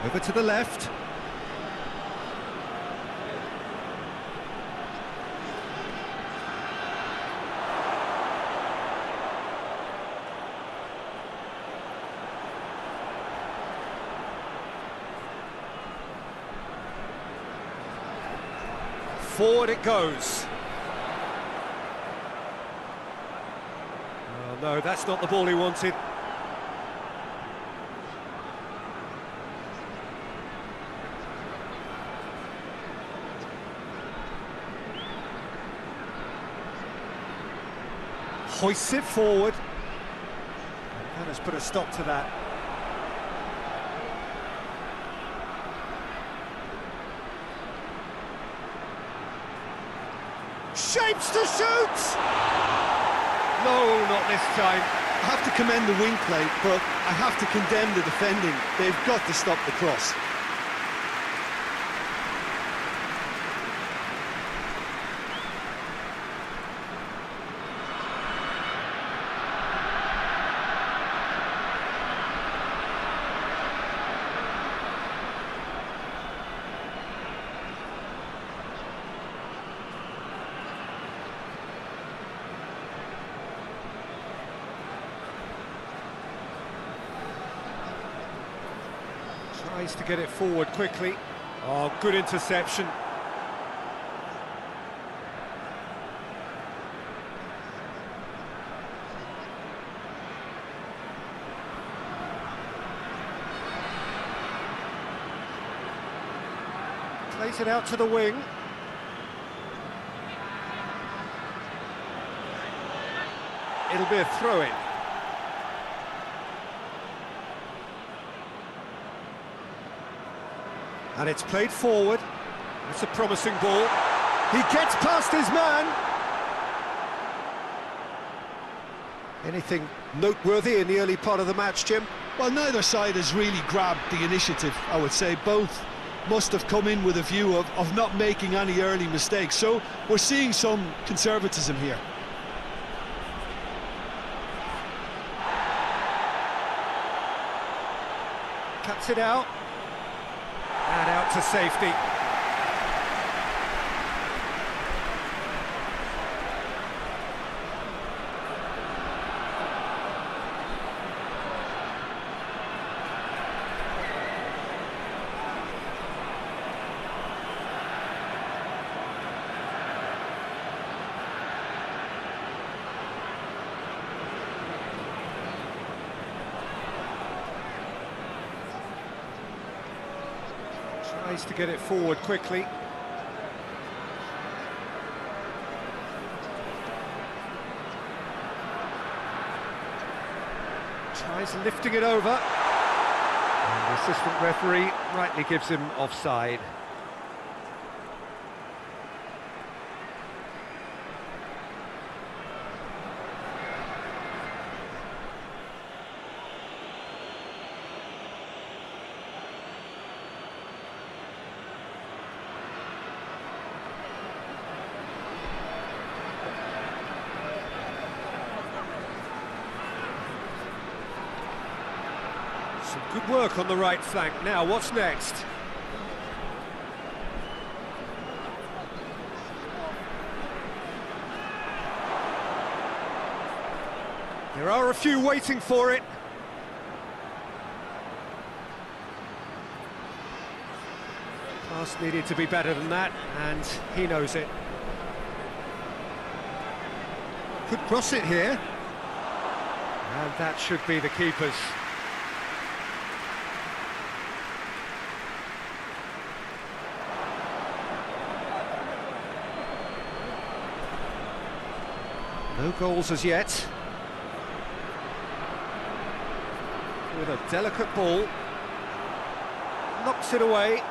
Over to the left. Forward it goes. Oh, no, that's not the ball he wanted. Hoists it forward. And has put a stop to that. Shapes to shoot! No, not this time. I have to commend the wing play, but I have to condemn the defending. They've got to stop the cross. Tries to get it forward quickly. Oh, good interception. Plays it out to the wing. It'll be a throw-in. And it's played forward. It's a promising ball. He gets past his man. Anything noteworthy in the early part of the match, Jim? Well, neither side has really grabbed the initiative, I would say. Both must have come in with a view of not making any early mistakes. So we're seeing some conservatism here. Cuts it out. And out to safety. Tries to get it forward quickly. Tries lifting it over. And the assistant referee rightly gives him offside. Some good work on the right flank. Now, what's next? There are a few waiting for it. Pass needed to be better than that, and he knows it. Could cross it here. And that should be the keeper's. No goals as yet. With a delicate ball. Knocks it away.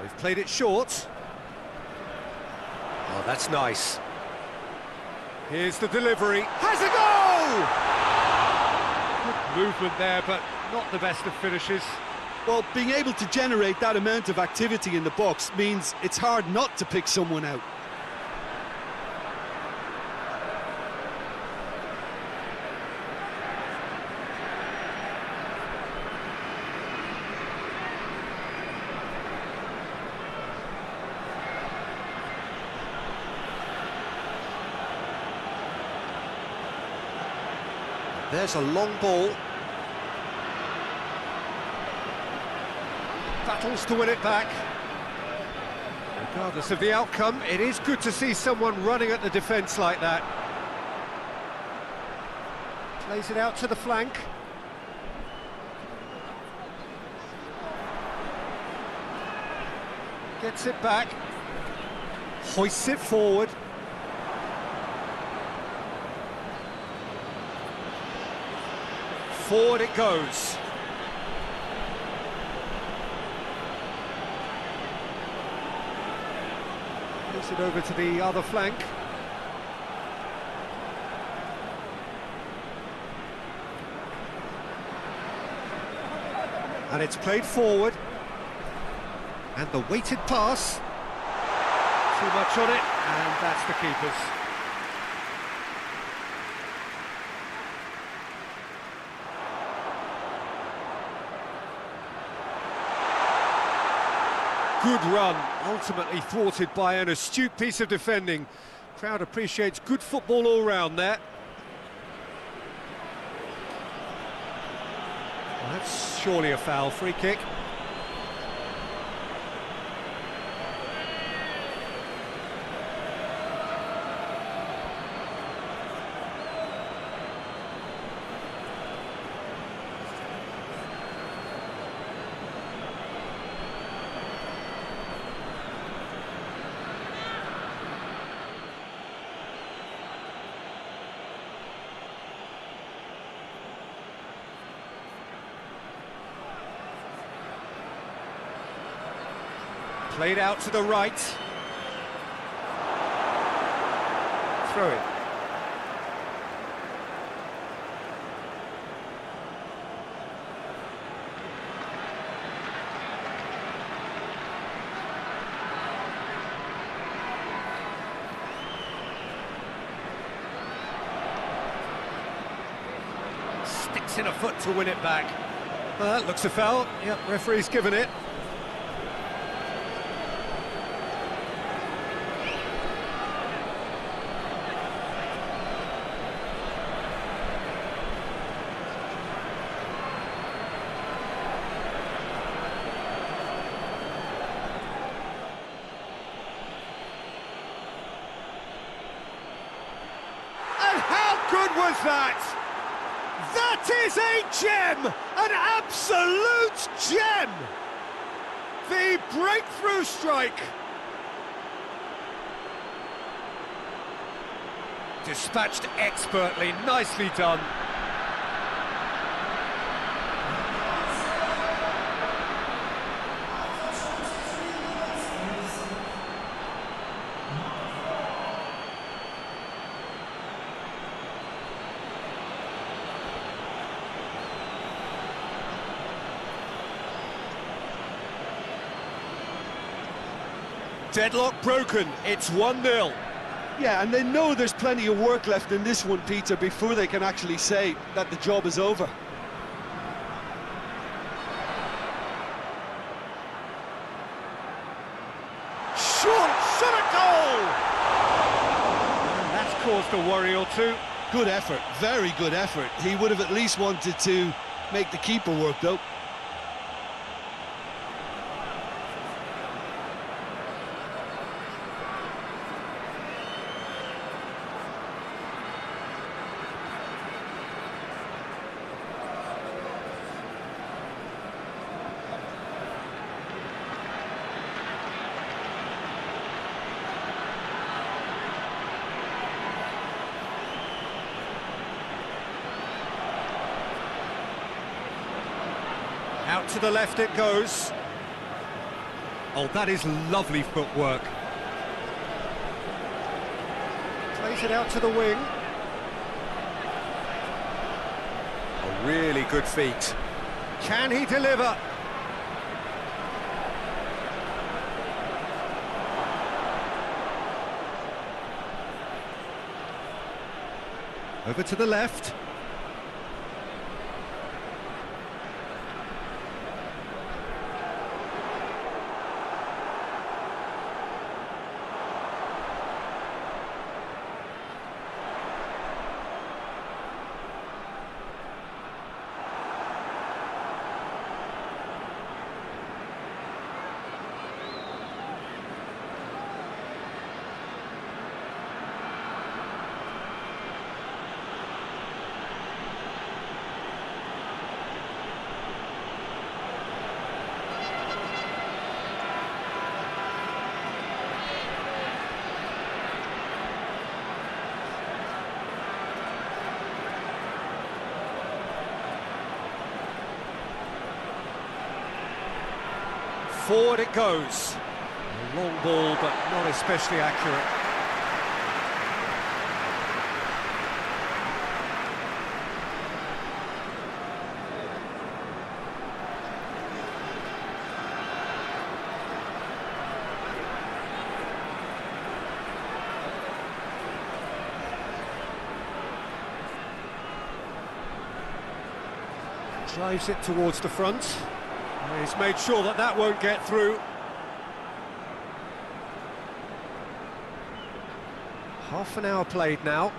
They've played it short. Oh, that's nice. Here's the delivery. Has a goal! Good movement there, but not the best of finishes. Well, being able to generate that amount of activity in the box means it's hard not to pick someone out. There's a long ball. Battles to win it back. Regardless of the outcome, it is good to see someone running at the defence like that. Plays it out to the flank. Gets it back. Hoists it forward. Forward it goes. Puts it over to the other flank. And it's played forward. And the weighted pass. Too much on it, and that's the keeper's. Good run, ultimately thwarted by an astute piece of defending. Crowd appreciates good football all round there. Well, that's surely a foul. Free kick. Played out to the right. Throw it. missing a foot to win it back. Well, that looks a foul. Yep, referee's given it. Was that? That is a gem! An absolute gem! The breakthrough strike. Dispatched expertly, nicely done. Deadlock broken, it's 1-0. Yeah, and they know there's plenty of work left in this one, Peter, before they can actually say that the job is over. Shot at goal! And that's caused a worry or two. Good effort, very good effort. He would have at least wanted to make the keeper work, though. Out to the left it goes. Oh, that is lovely footwork. Plays it out to the wing. A really good feat. Can he deliver? Over to the left. Forward it goes. A long ball, but not especially accurate. Drives it towards the front. He's made sure that that won't get through. Half an hour played now.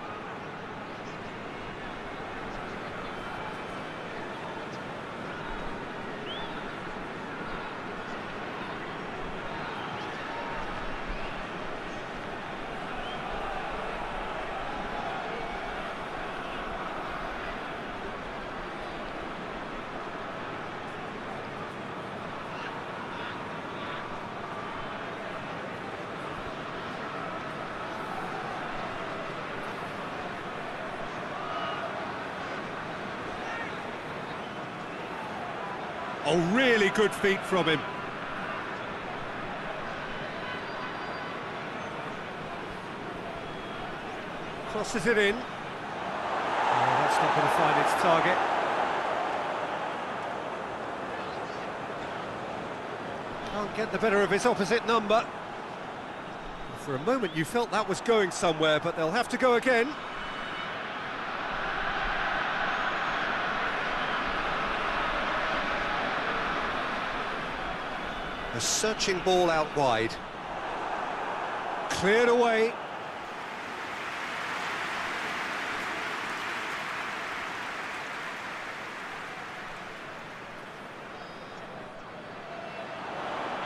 Oh, really good feet from him. Crosses it in. Oh, that's not going to find its target. Can't get the better of his opposite number. For a moment you felt that was going somewhere, but they'll have to go again. A searching ball out wide. Cleared away.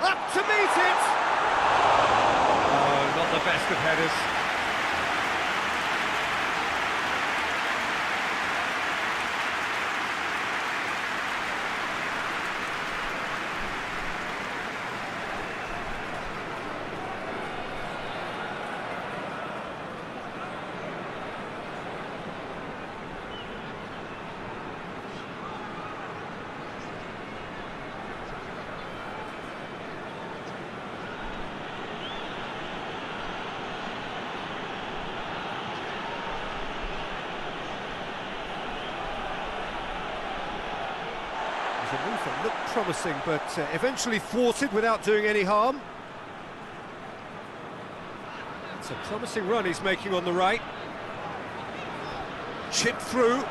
Up to meet it! Oh, not the best of headers. The move that looked promising, but eventually thwarted without doing any harm. It's a promising run he's making on the right. Chip through.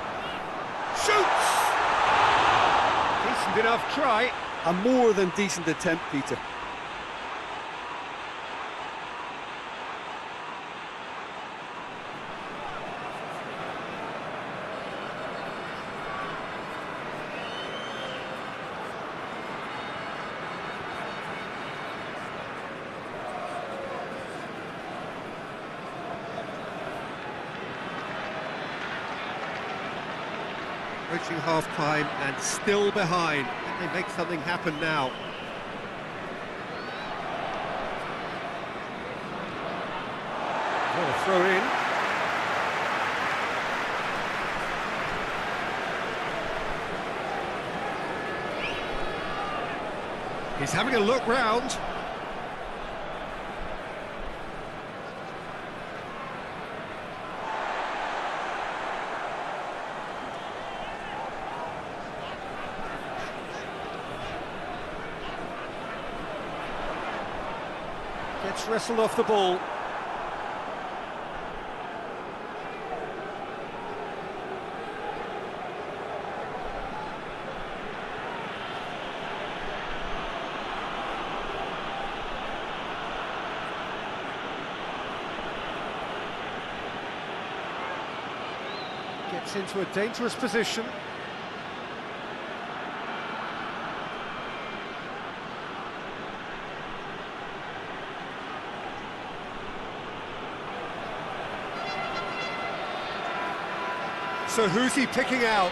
Shoots! Decent enough try. A more than decent attempt, Peter. Approaching half-time and still behind. Can they make something happen now? What a throw in. He's having a look round. Gets wrestled off the ball. Gets into a dangerous position. So who's he picking out?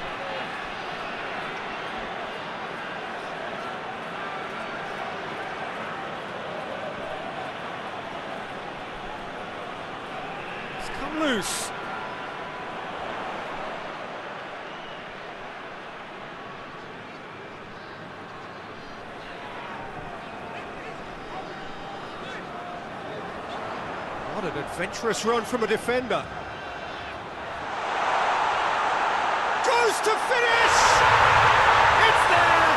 It's come loose. What an adventurous run from a defender. To finish! It's there!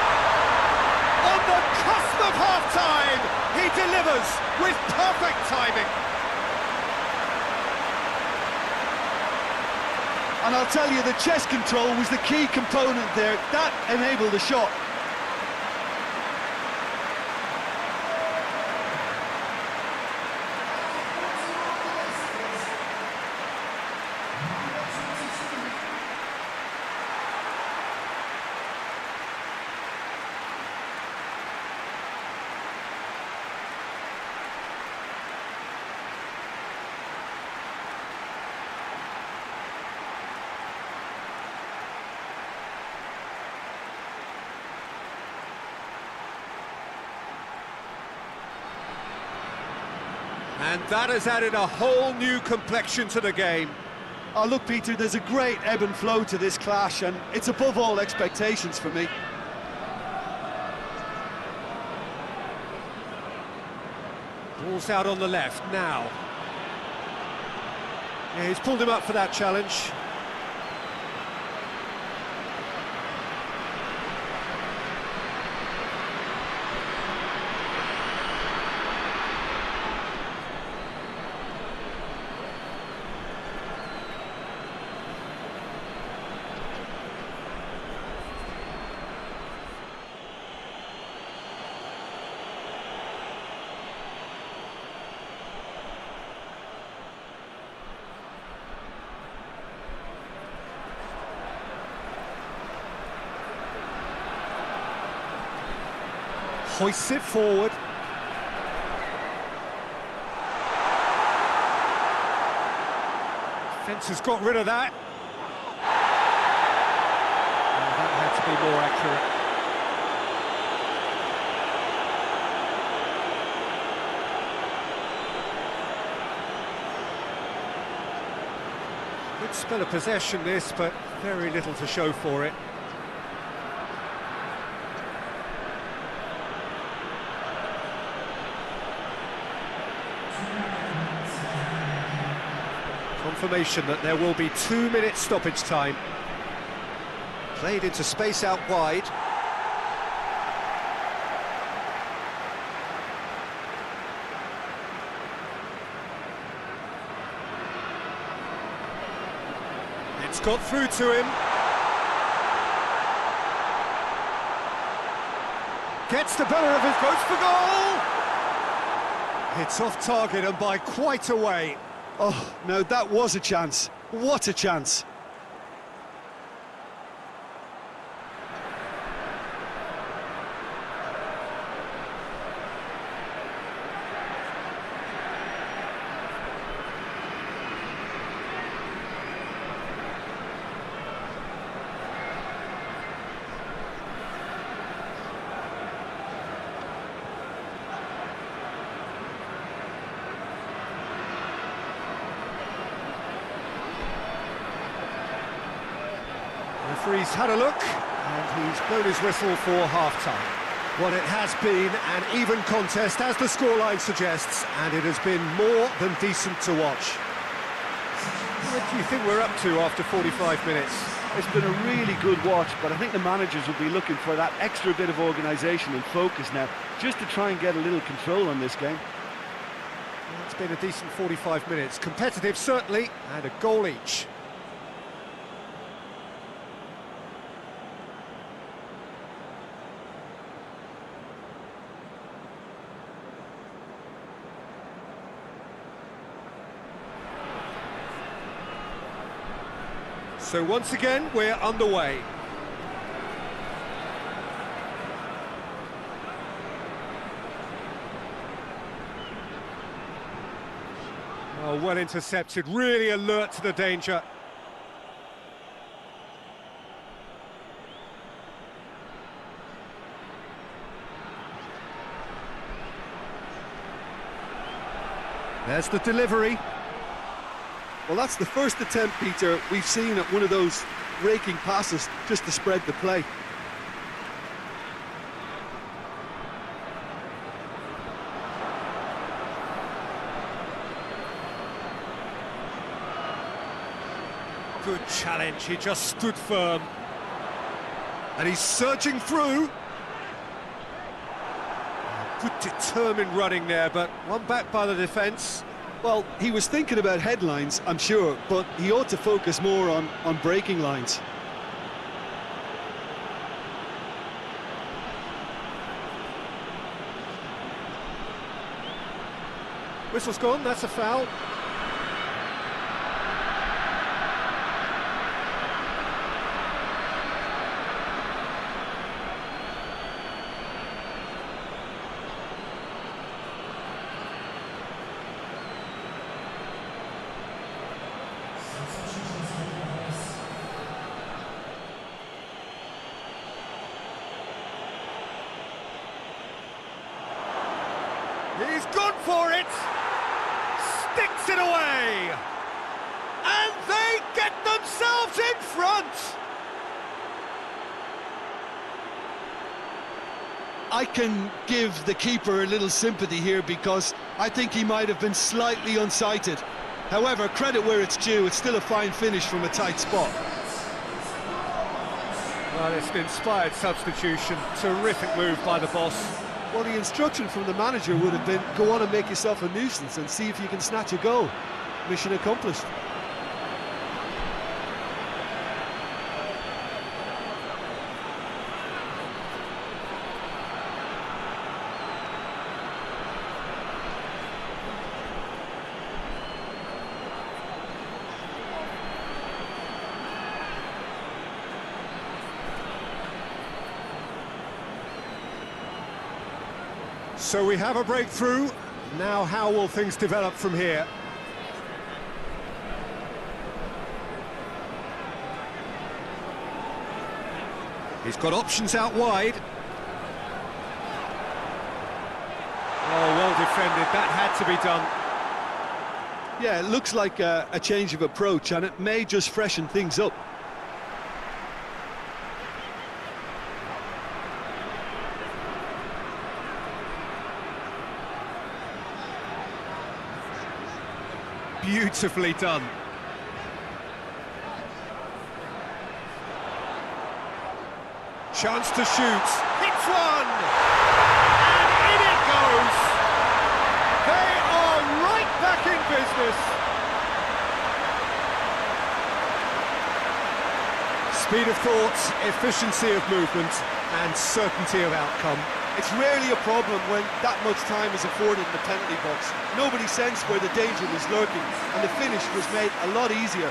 On the cusp of half-time, he delivers with perfect timing. And I'll tell you, the chest control was the key component there. That enabled the shot. And that has added a whole new complexion to the game. Oh, look, Peter, there's a great ebb and flow to this clash, and it's above all expectations for me. Ball's out on the left now. Yeah, he's pulled him up for that challenge. hoists it forward. Defence has got rid of that. Oh, that had to be more accurate. Good spell of possession this, but very little to show for it. Confirmation that there will be 2 minutes stoppage time. Played into space out wide. It's got through to him. Gets the better of his, goes for goal! It's off target and by quite a way. Oh, now that was a chance. What a chance. The referee's had a look, and he's blown his whistle for half-time. Well, it has been an even contest, as the scoreline suggests, and it has been more than decent to watch. What do you think we're up to after 45 minutes? It's been a really good watch, but I think the managers will be looking for that extra bit of organisation and focus now, just to try and get a little control on this game. Well, it's been a decent 45 minutes. Competitive, certainly, and a goal each. So once again, we're underway. Oh, well intercepted, really alert to the danger. There's the delivery. Well, that's the first attempt, Peter, we've seen at one of those raking passes just to spread the play. Good challenge, he just stood firm. And he's surging through. Good determined running there, but one back by the defence. Well, he was thinking about headlines, I'm sure, but he ought to focus more on breaking lines. Whistle's gone, that's a foul. He's gone for it, sticks it away, and they get themselves in front. I can give the keeper a little sympathy here because I think he might have been slightly unsighted. However, credit where it's due, it's still a fine finish from a tight spot. Well, it's an inspired substitution, terrific move by the boss. Well, the instruction from the manager would have been, go on and make yourself a nuisance and see if you can snatch a goal. Mission accomplished. So we have a breakthrough. Now how will things develop from here? He's got options out wide. Oh, well defended. That had to be done. Yeah, it looks like a change of approach, and it may just freshen things up. Beautifully done. Chance to shoot. Hits one! And in it goes! They are right back in business. Speed of thought, efficiency of movement, and certainty of outcome. It's rarely a problem when that much time is afforded in the penalty box. Nobody sensed where the danger was lurking, and the finish was made a lot easier.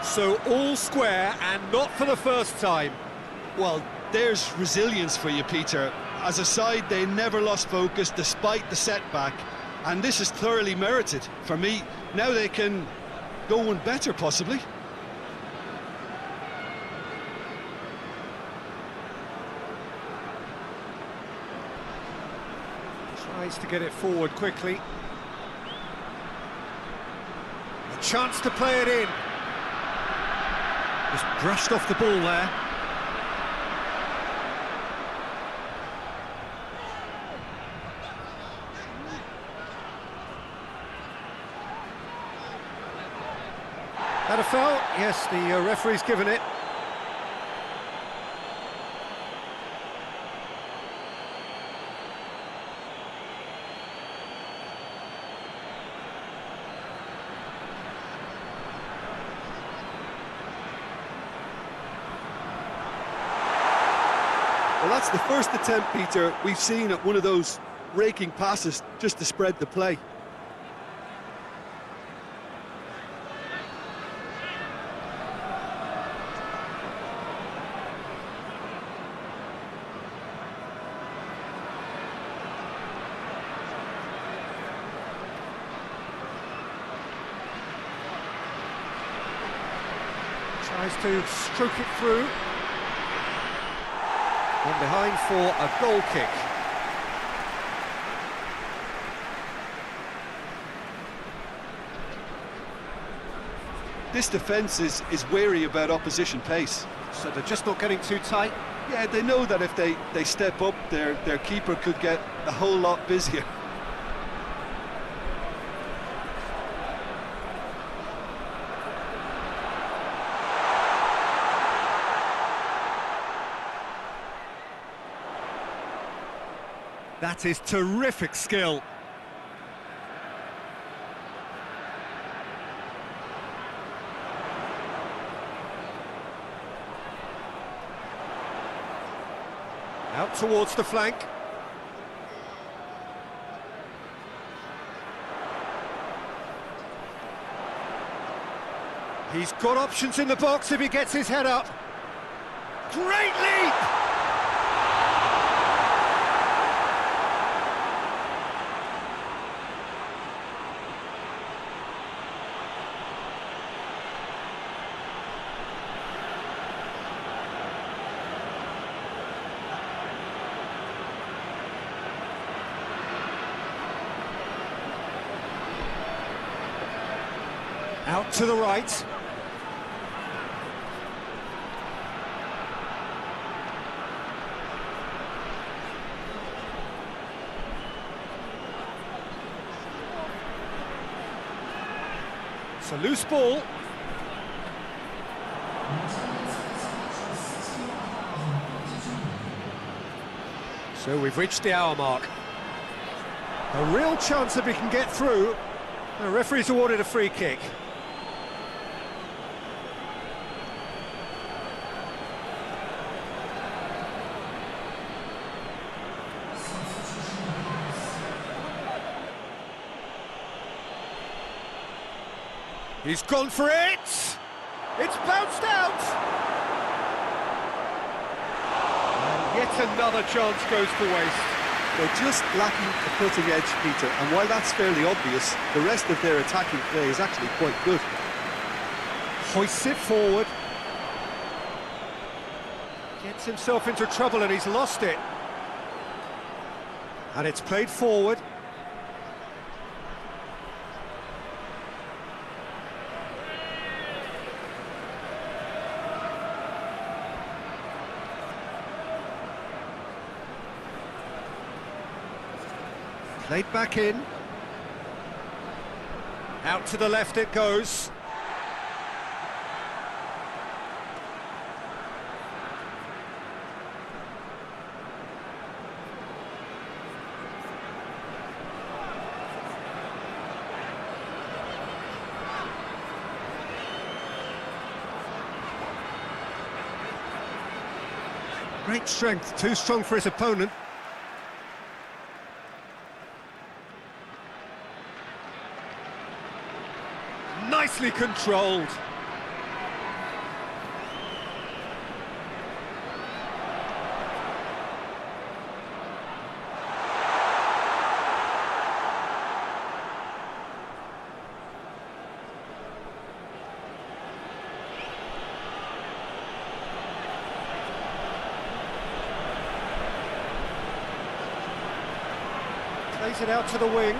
So all square, and not for the first time. Well, there's resilience for you, Peter. As a side, they never lost focus despite the setback, and this is thoroughly merited. For me, now they can go one better, possibly. Tries to get it forward quickly. A chance to play it in. Just brushed off the ball there. Had a foul? Yes, the referee's given it. Well, that's the first attempt, Peter, we've seen at one of those raking passes just to spread the play. Tries to stroke it through. One behind for a goal kick. This defence is wary about opposition pace. So they're just not getting too tight. Yeah, they know that if they step up, their keeper could get a whole lot busier. That is terrific skill. Out towards the flank. He's got options in the box if he gets his head up. Great leap! Out to the right. It's a loose ball. So we've reached the hour mark. A real chance if he can get through. The referee's awarded a free kick. He's gone for it! It's bounced out! And yet another chance goes to waste. They're just lacking a cutting edge, Peter, and while that's fairly obvious, the rest of their attacking play is actually quite good. Hoists it forward. Gets himself into trouble and he's lost it. And it's played forward. Played back in. Out to the left it goes. Great strength, too strong for his opponent. Nicely controlled. Plays it out to the wing.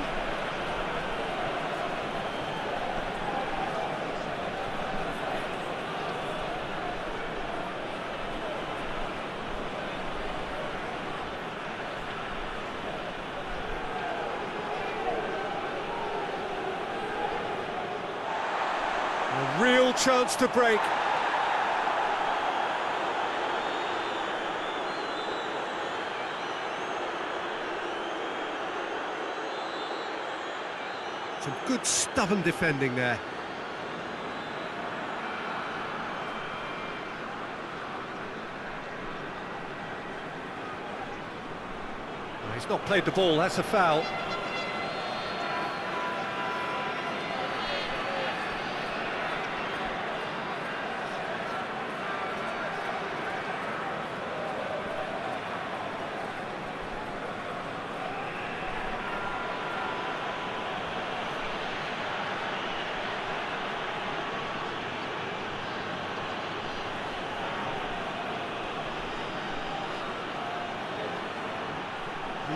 A real chance to break. Some good stubborn defending there. Well, he's not played the ball, that's a foul.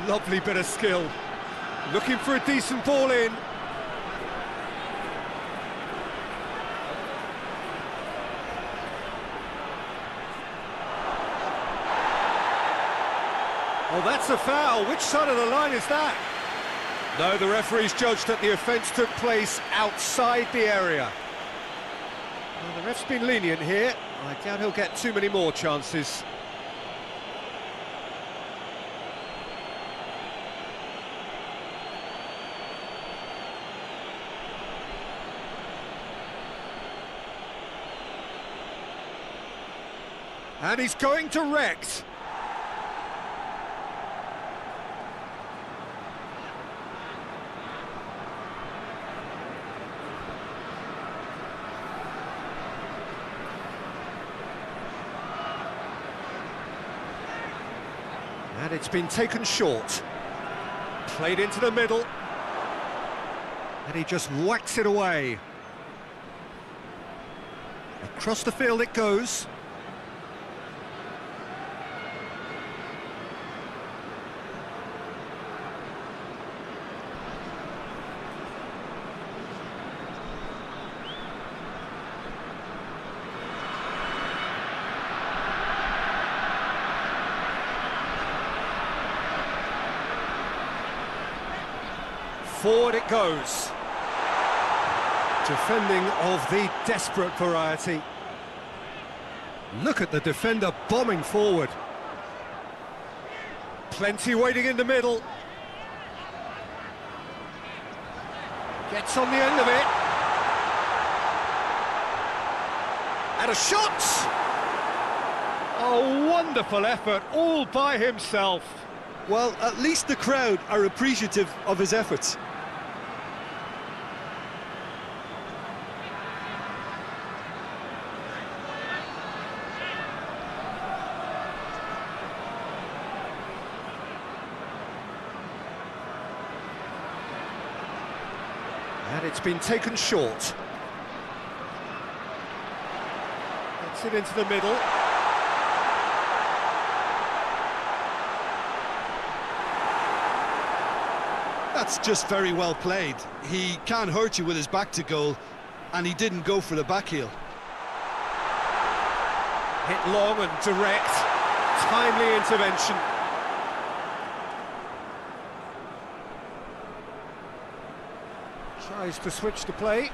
Lovely bit of skill. Looking for a decent ball in. Oh, that's a foul. Which side of the line is that? No, the referee's judged that the offence took place outside the area. Well, the ref's been lenient here. I doubt he'll get too many more chances. And he's going direct. And it's been taken short. Played into the middle. And he just whacks it away. Across the field it goes. Forward it goes. Defending of the desperate variety. Look at the defender bombing forward. Plenty waiting in the middle. Gets on the end of it. And a shot! Oh, wonderful effort, all by himself. Well, at least the crowd are appreciative of his efforts. And it's been taken short. Gets it into the middle. That's just very well played. He can't hurt you with his back to goal, and he didn't go for the back heel. Hit long and direct. Timely intervention. Tries to switch the play.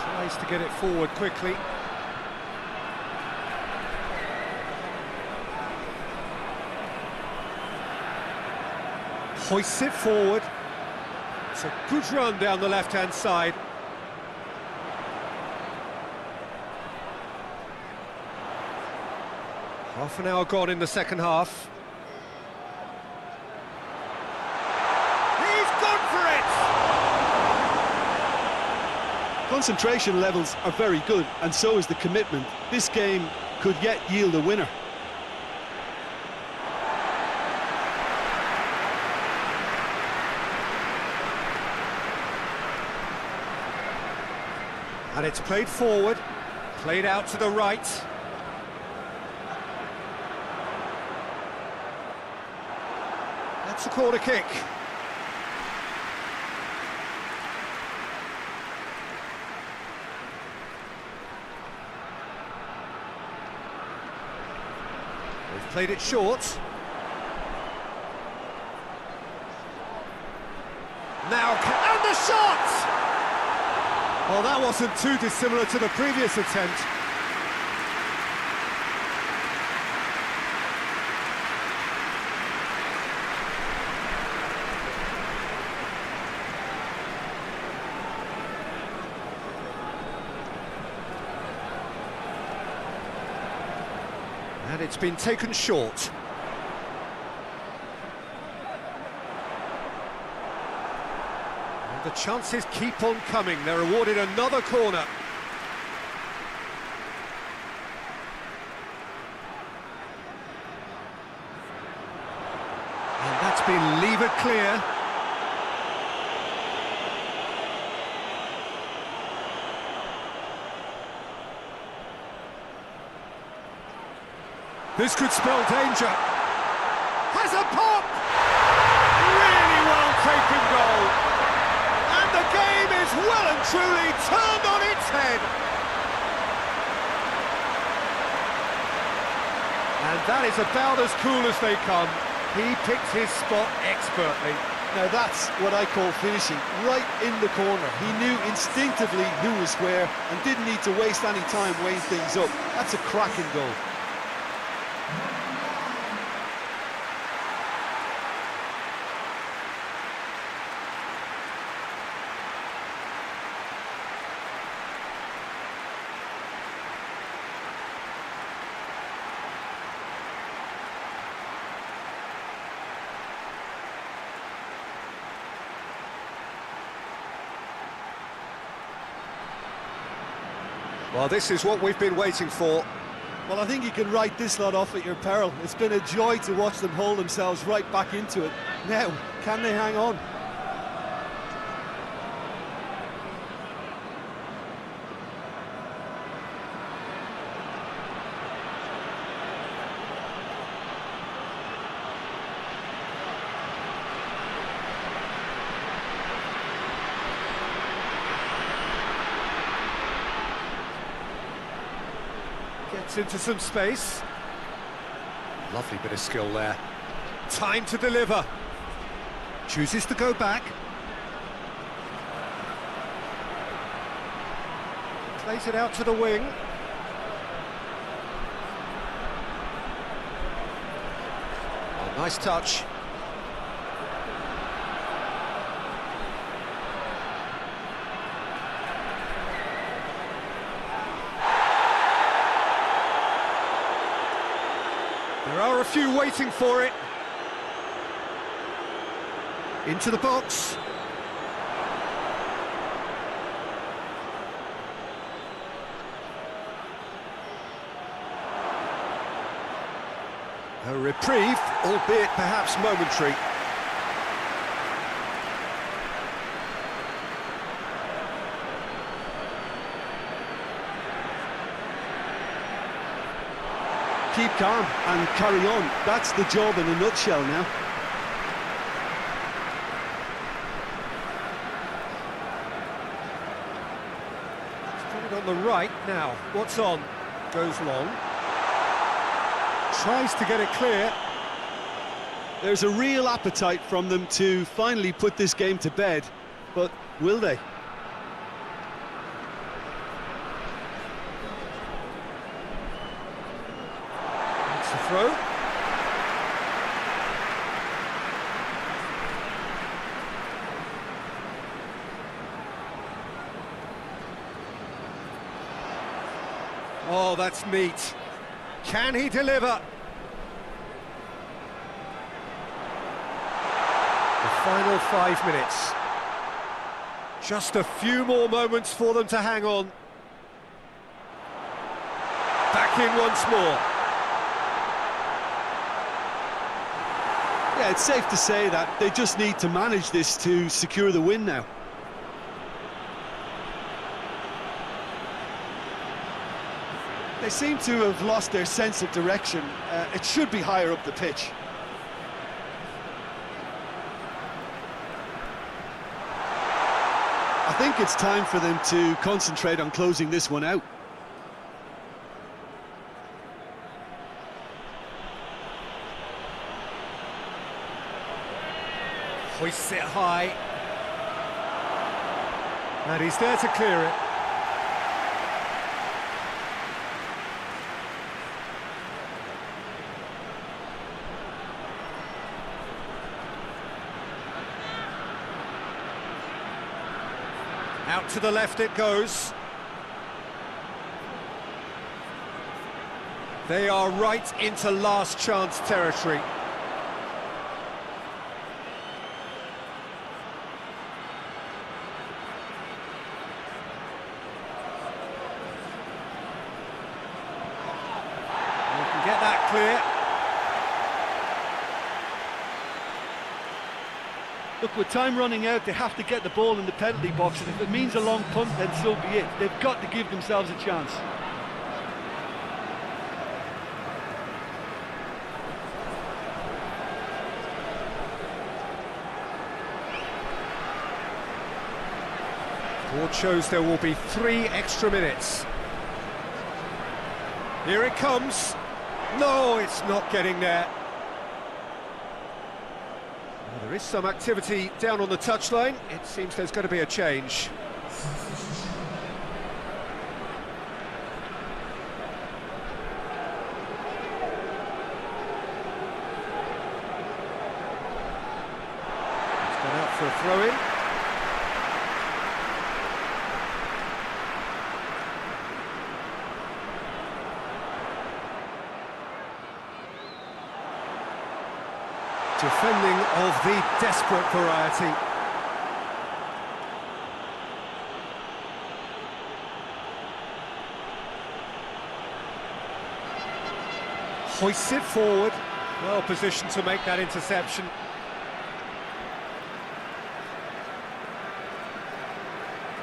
Tries to get it forward quickly. Hoists it forward. It's a good run down the left-hand side. Half an hour gone in the second half. He's gone for it! Concentration levels are very good, and so is the commitment. This game could yet yield a winner. And it's played forward, played out to the right. That's a corner kick. They've played it short. Now, and the shot! Well, that wasn't too dissimilar to the previous attempt. And it's been taken short. The chances keep on coming. They're awarded another corner. And that's been levered clear. This could spell danger. Has a pop! Really well taken goal. The game is well and truly turned on its head. And that is about as cool as they come. He picked his spot expertly. Now that's what I call finishing, right in the corner. He knew instinctively who was where and didn't need to waste any time weighing things up. That's a cracking goal. Well, this is what we've been waiting for. Well, I think you can write this lot off at your peril. It's been a joy to watch them hold themselves right back into it. Now, can they hang on? Gets into some space. Lovely bit of skill there. Time to deliver. Chooses to go back. Plays it out to the wing. Nice touch. There are a few waiting for it. Into the box. A reprieve, albeit perhaps momentary. Keep calm and carry on. That's the job in a nutshell now. Put it on the right now. What's on? Goes long. Tries to get it clear. There's a real appetite from them to finally put this game to bed, but will they? It's a throw. Oh, that's neat. Can he deliver? The final 5 minutes. Just a few more moments for them to hang on. Back in once more. Yeah, it's safe to say that they just need to manage this to secure the win now. They seem to have lost their sense of direction. It should be higher up the pitch. I think it's time for them to concentrate on closing this one out. Hoists it high. And he's there to clear it. Out to the left it goes. They are right into last chance territory. You can get that clear. Look, with time running out, they have to get the ball in the penalty box, and if it means a long punt, then so be it. They've got to give themselves a chance. Board shows there will be 3 extra minutes. Here it comes. No, it's not getting there. Well, there is some activity down on the touchline. It seems there's going to be a change. It's gone out for a throw-in. Defending of the desperate variety. Hoists it forward. Well positioned to make that interception.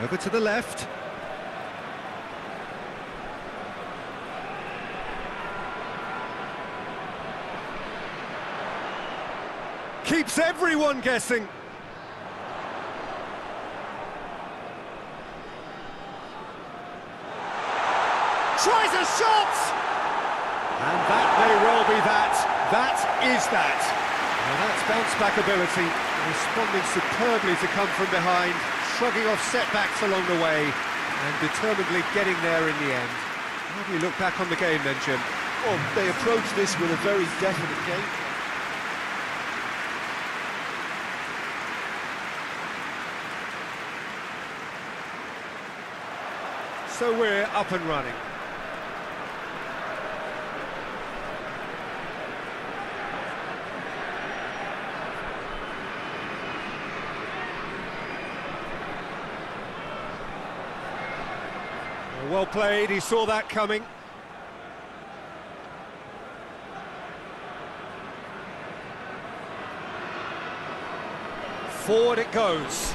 Over to the left. Keeps everyone guessing. Tries a shot! And that may well be that. That is that. Well, that's bounce-back ability, responding superbly to come from behind, shrugging off setbacks along the way, and determinedly getting there in the end. How do you look back on the game then, Jim? Well, they approached this with a very definite game. So we're up and running. Well played, he saw that coming. Forward it goes.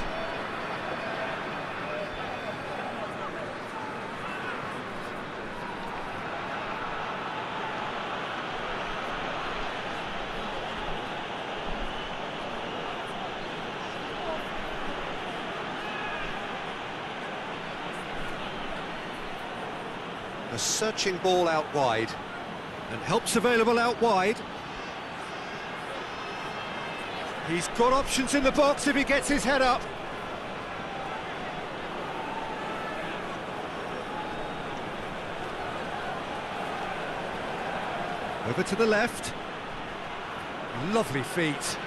A searching ball out wide. And help's available out wide. He's got options in the box if he gets his head up. Over to the left. Lovely feet.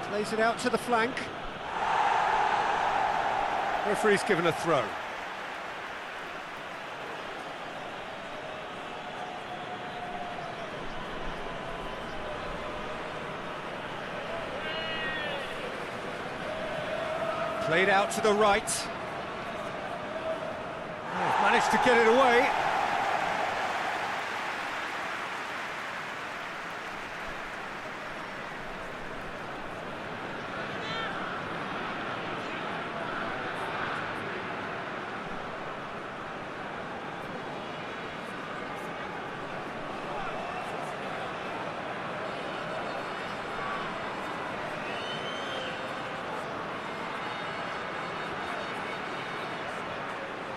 Plays it out to the flank. Referee's given a throw. Played out to the right. Oh, managed to get it away.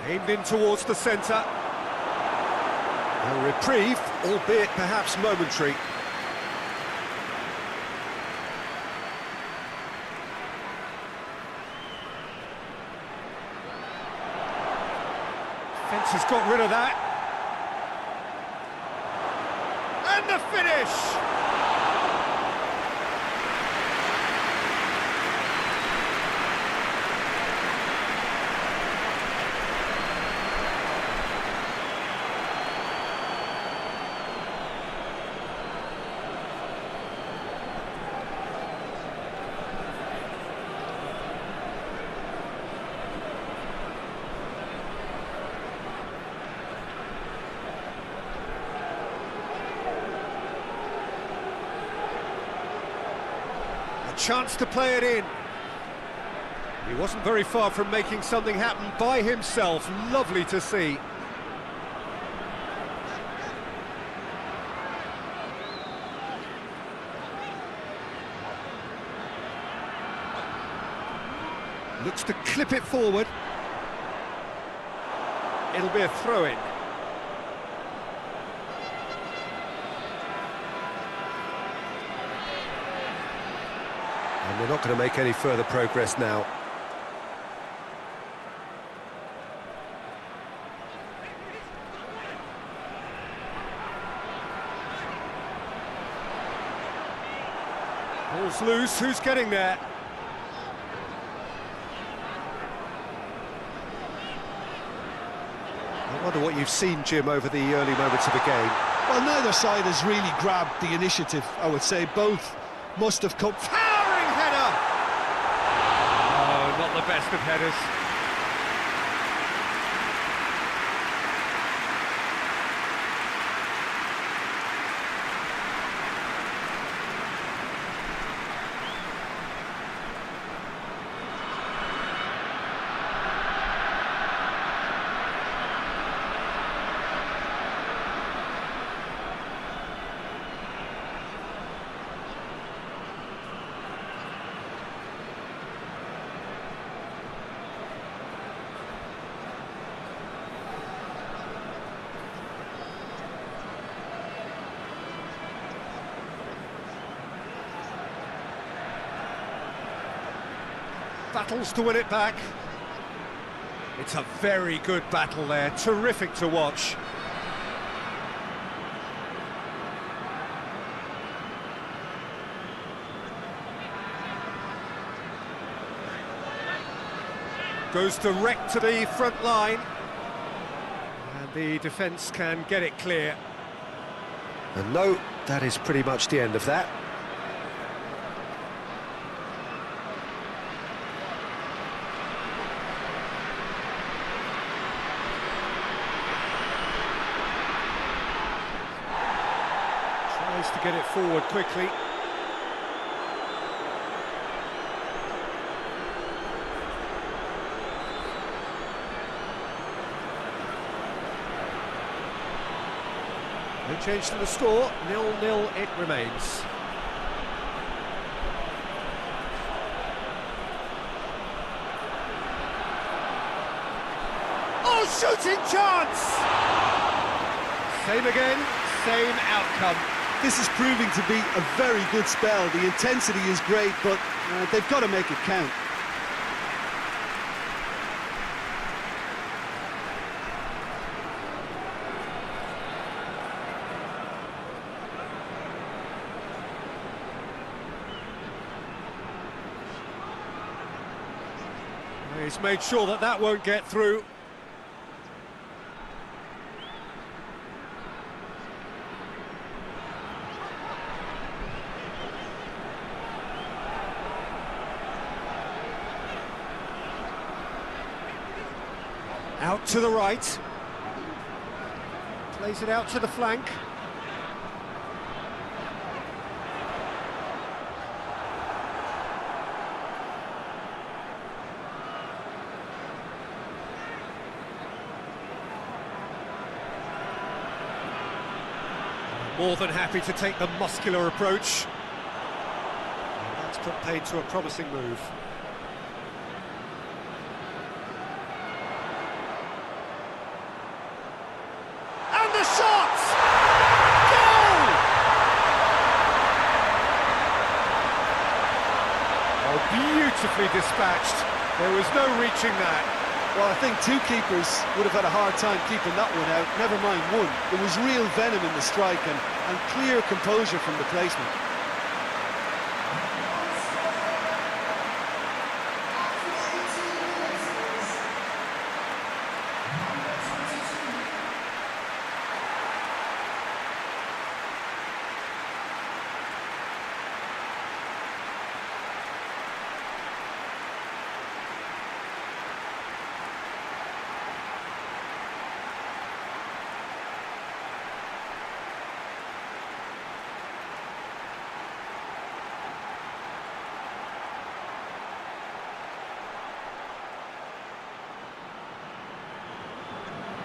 Aimed in towards the centre. A reprieve, albeit perhaps momentary. Fence has got rid of that. And the finish! Chance to play it in. He wasn't very far from making something happen by himself. Lovely to see. Looks to clip it forward. It'll be a throw-in. And they're not going to make any further progress now. Ball's loose, who's getting there? I wonder what you've seen, Jim, over the early moments of the game. Well, neither side has really grabbed the initiative, I would say. Both must have come... Towering header! Oh, not the best of headers. battles to win it back. It's a very good battle there, terrific to watch. Goes direct to the front line. And the defence can get it clear. And no, that is pretty much the end of that. Tries to get it forward quickly. No change to the score, 0-0 it remains. Oh, shooting chance! Same again, same outcome. This is proving to be a very good spell. The intensity is great, but they've got to make it count. He's made sure that that won't get through. Out to the right. Plays it out to the flank. More than happy to take the muscular approach. And that's put paid to a promising move. And the shot! Goal! Oh, beautifully dispatched. There was no reaching that. Well, I think two keepers would have had a hard time keeping that one out, never mind one. There was real venom in the strike and clear composure from the placement.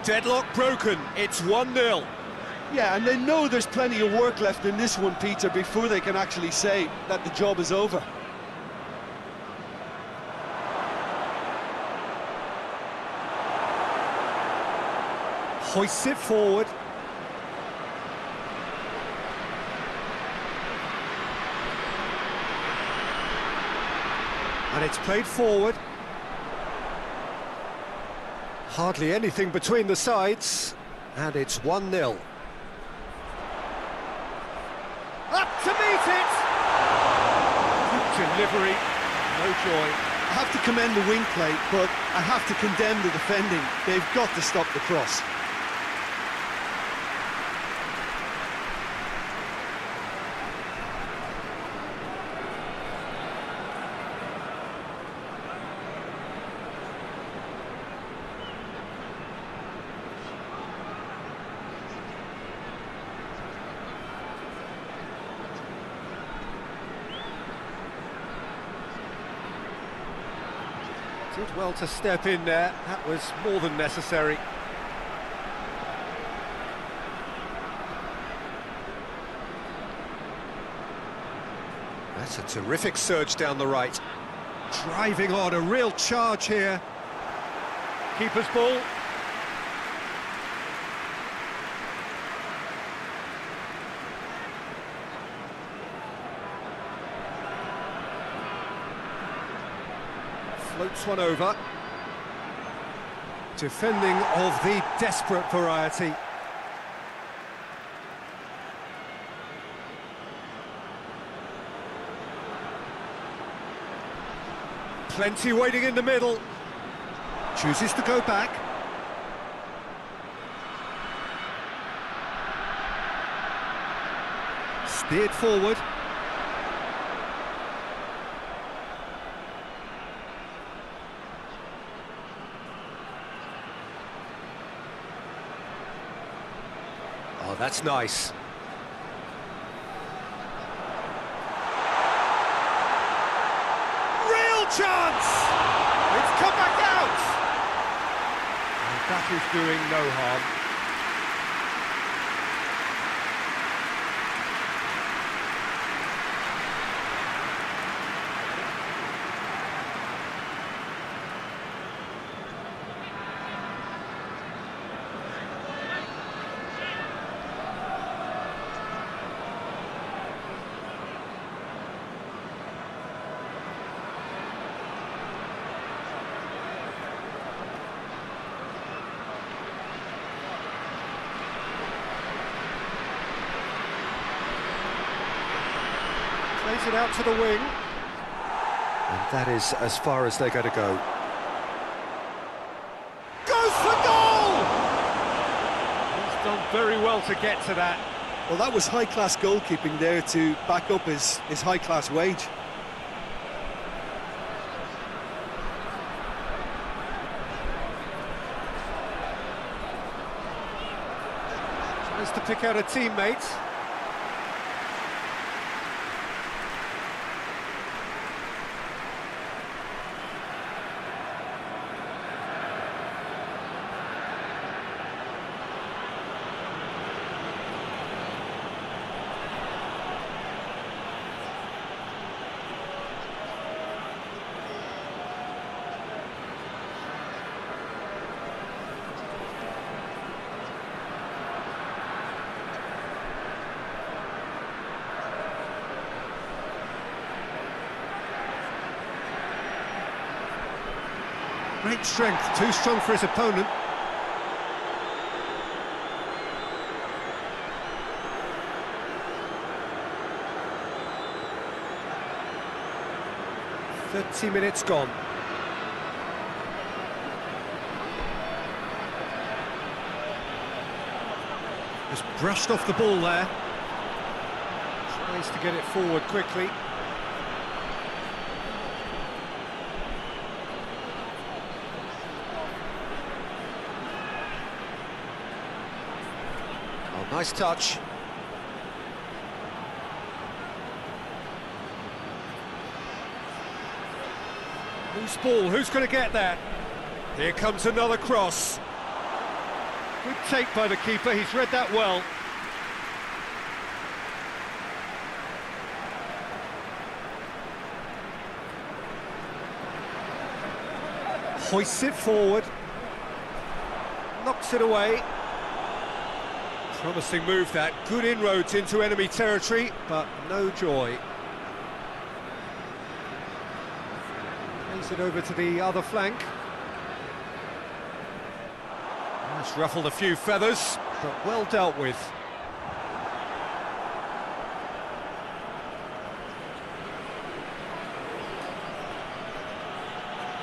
Deadlock broken, it's 1-0. Yeah, and they know there's plenty of work left in this one, Peter, before they can actually say that the job is over. Hoists it forward. And it's played forward. Hardly anything between the sides, and it's 1-0. Up to meet it! Good delivery, no joy. I have to commend the wing play, but I have to condemn the defending. They've got to stop the cross. Did well to step in there, that was more than necessary. That's a terrific surge down the right. Driving on, a real charge here. Keeper's ball. Floats one over. Defending of the desperate variety. Plenty waiting in the middle. Chooses to go back. Steered forward. Oh, that's nice. Real chance! It's come back out! And that is doing no harm. Plays it out to the wing. And that is as far as they're going to go. Goes for goal! He's done very well to get to that. Well, that was high-class goalkeeping there to back up his high-class wage. Tries to pick out a teammate. Great strength, too strong for his opponent. "30 minutes gone. Just brushed off the ball there. Tries to get it forward quickly. Nice touch. Loose ball, who's going to get that? Here comes another cross. Good take by the keeper, he's read that well. Hoists it forward. Knocks it away. Promising move that, good inroads into enemy territory, but no joy. Plays it over to the other flank. That's ruffled a few feathers, but well dealt with.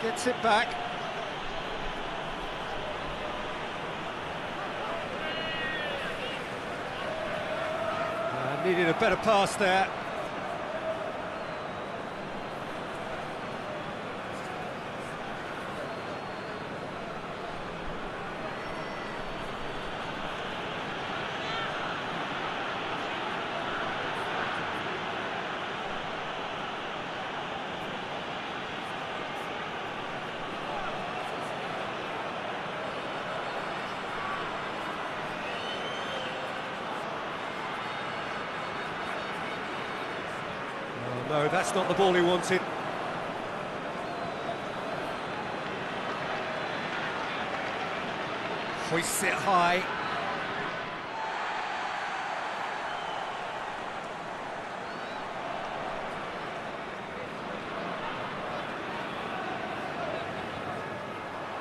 Gets it back. Needed a better pass there. No, that's not the ball he wanted. Hoists it high.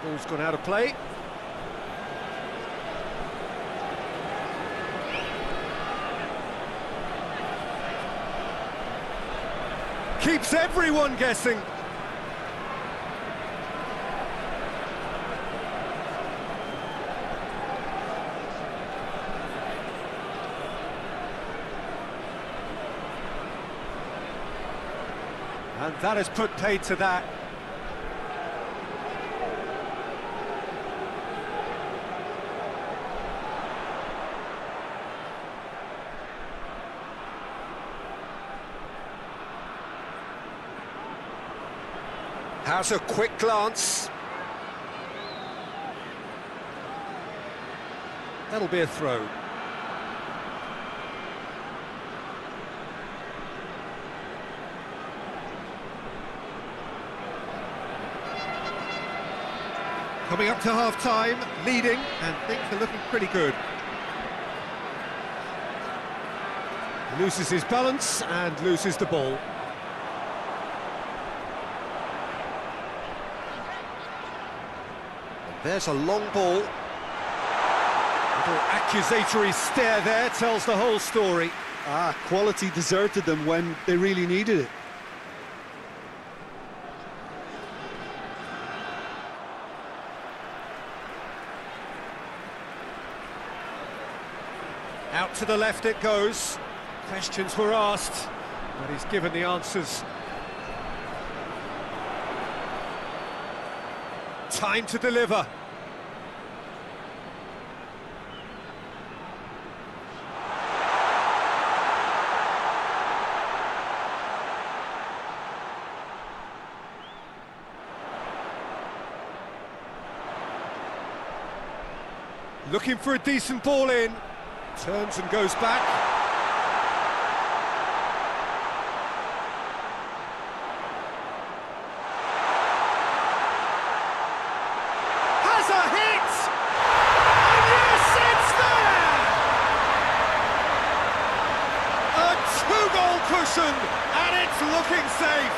Ball's gone out of play. Keeps everyone guessing. And that has put paid to that. Has a quick glance. That'll be a throw. Coming up to half-time, leading, and things are looking pretty good. Loses his balance and loses the ball. There's a long ball. Little accusatory stare there tells the whole story. Quality deserted them when they really needed it. Out to the left it goes. Questions were asked, but he's given the answers. Time to deliver. Looking for a decent ball in. Turns and goes back. Has a hit! And yes, it's there! A two-goal cushion, and it's looking safe.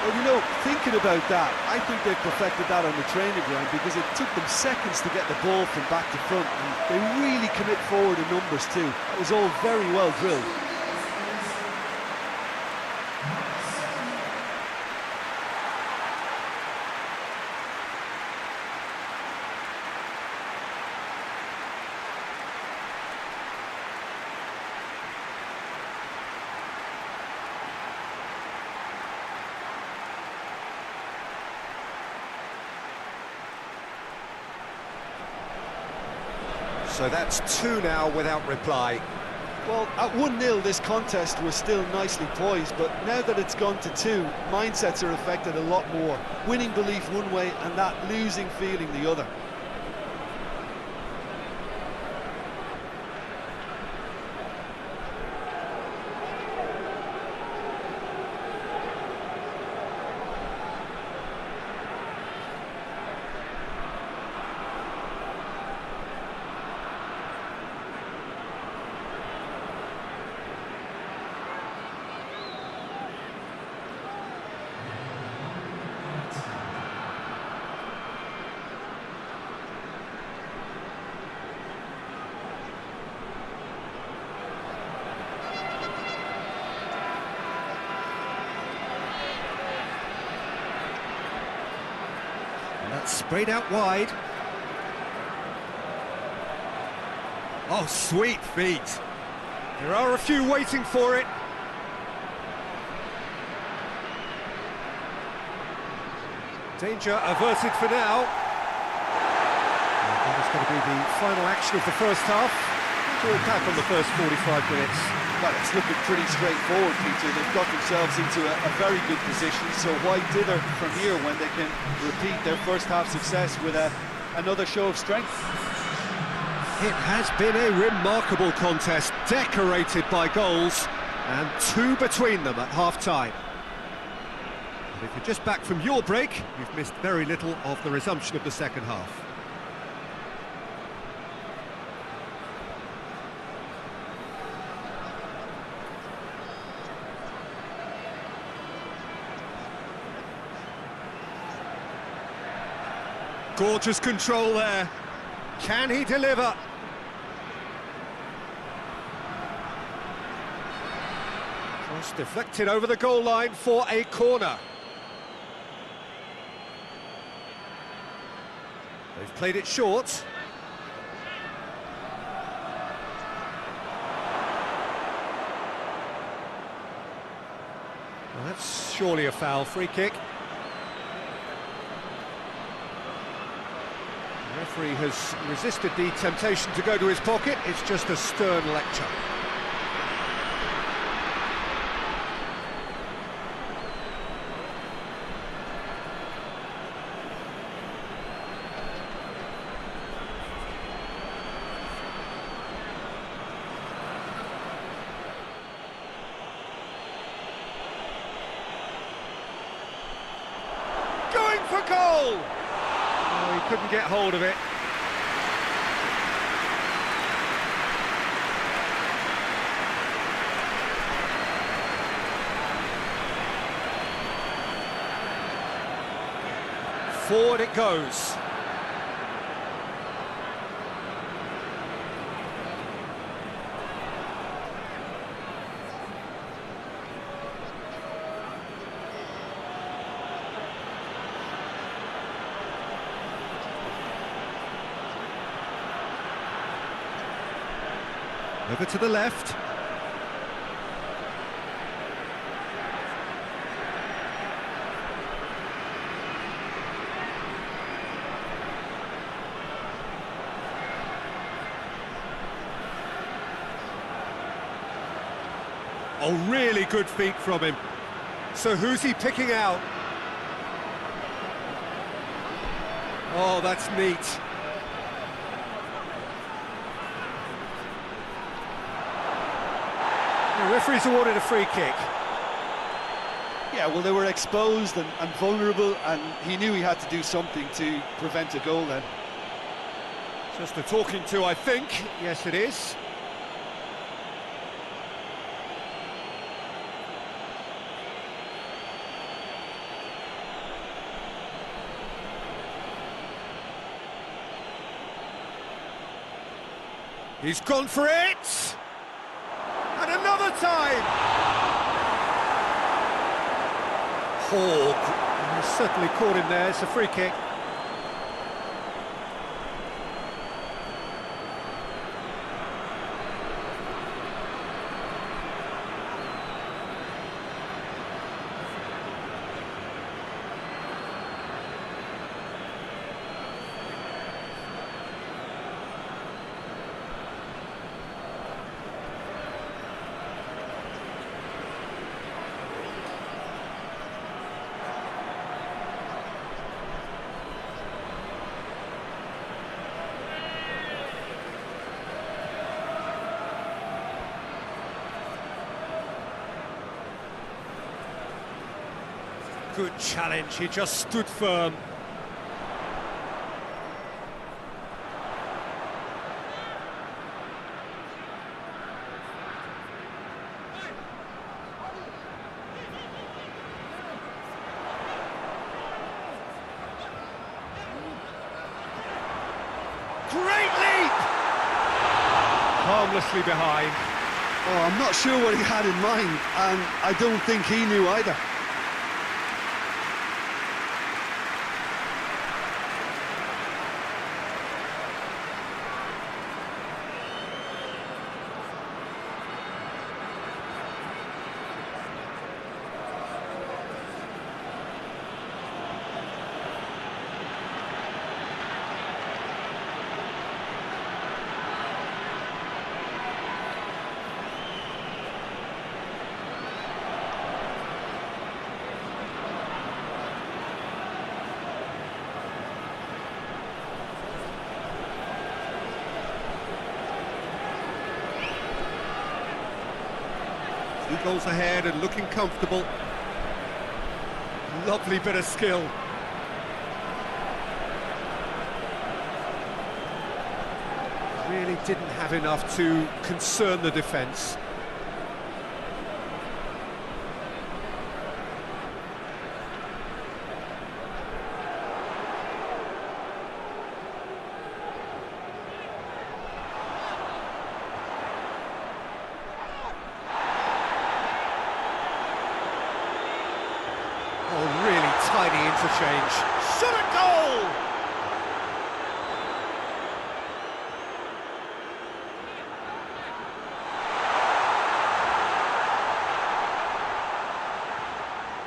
Well, you know, thinking about that, I think they perfected that on the training ground because it took them seconds to get the ball from back to front, and they really commit forward in numbers too. That was all very well drilled. So that's 2 now without reply. Well, at 1-0 this contest was still nicely poised, but now that it's gone to 2, mindsets are affected a lot more. Winning belief one way and that losing feeling the other. Sprayed out wide. Oh, sweet feet. There are a few waiting for it. Danger averted for now. And that is going to be the final action of the first half. To attack on the first 45 minutes. Well, it's looking pretty straightforward, Peter. They've got themselves into a very good position, so why dither from here when they can repeat their first half success with another show of strength? It has been a remarkable contest, decorated by goals, and 2 between them at half-time. But if you're just back from your break, you've missed very little of the resumption of the second half. Gorgeous control there. Can he deliver? Cross deflected over the goal line for a corner. They've played it short. Well, that's surely a foul. Free kick. The referee has resisted the temptation to go to his pocket. It's just a stern lecture. Going for goal! Oh, he couldn't get hold of it. Forward it goes. Over to the left. Oh, really good feet from him. So who's he picking out? Oh, that's neat. The referee's awarded a free kick. Yeah, well, they were exposed and vulnerable, and he knew he had to do something to prevent a goal then. Just a talking to, I think. Yes, it is. He's gone for it! And another time! Oh, he's certainly caught him there. It's a free kick. Good challenge, he just stood firm. Great leap! Harmlessly behind. Oh, I'm not sure what he had in mind, and I don't think he knew either. Two goals ahead and looking comfortable. Lovely bit of skill. Really didn't have enough to concern the defence. change. Shot at goal!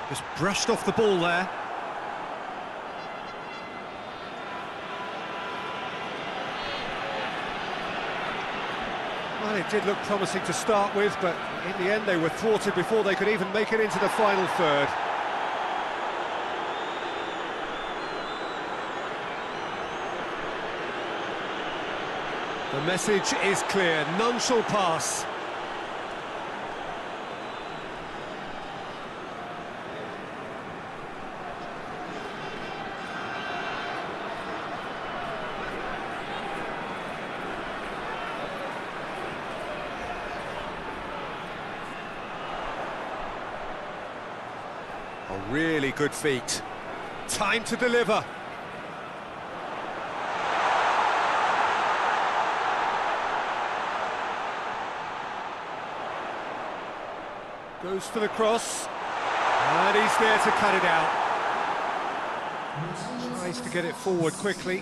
Just brushed off the ball there. Well, it did look promising to start with, but in the end they were thwarted before they could even make it into the final third. The message is clear, none shall pass. A really good feat. Time to deliver. Goes for the cross, and he's there to cut it out. Tries to get it forward quickly.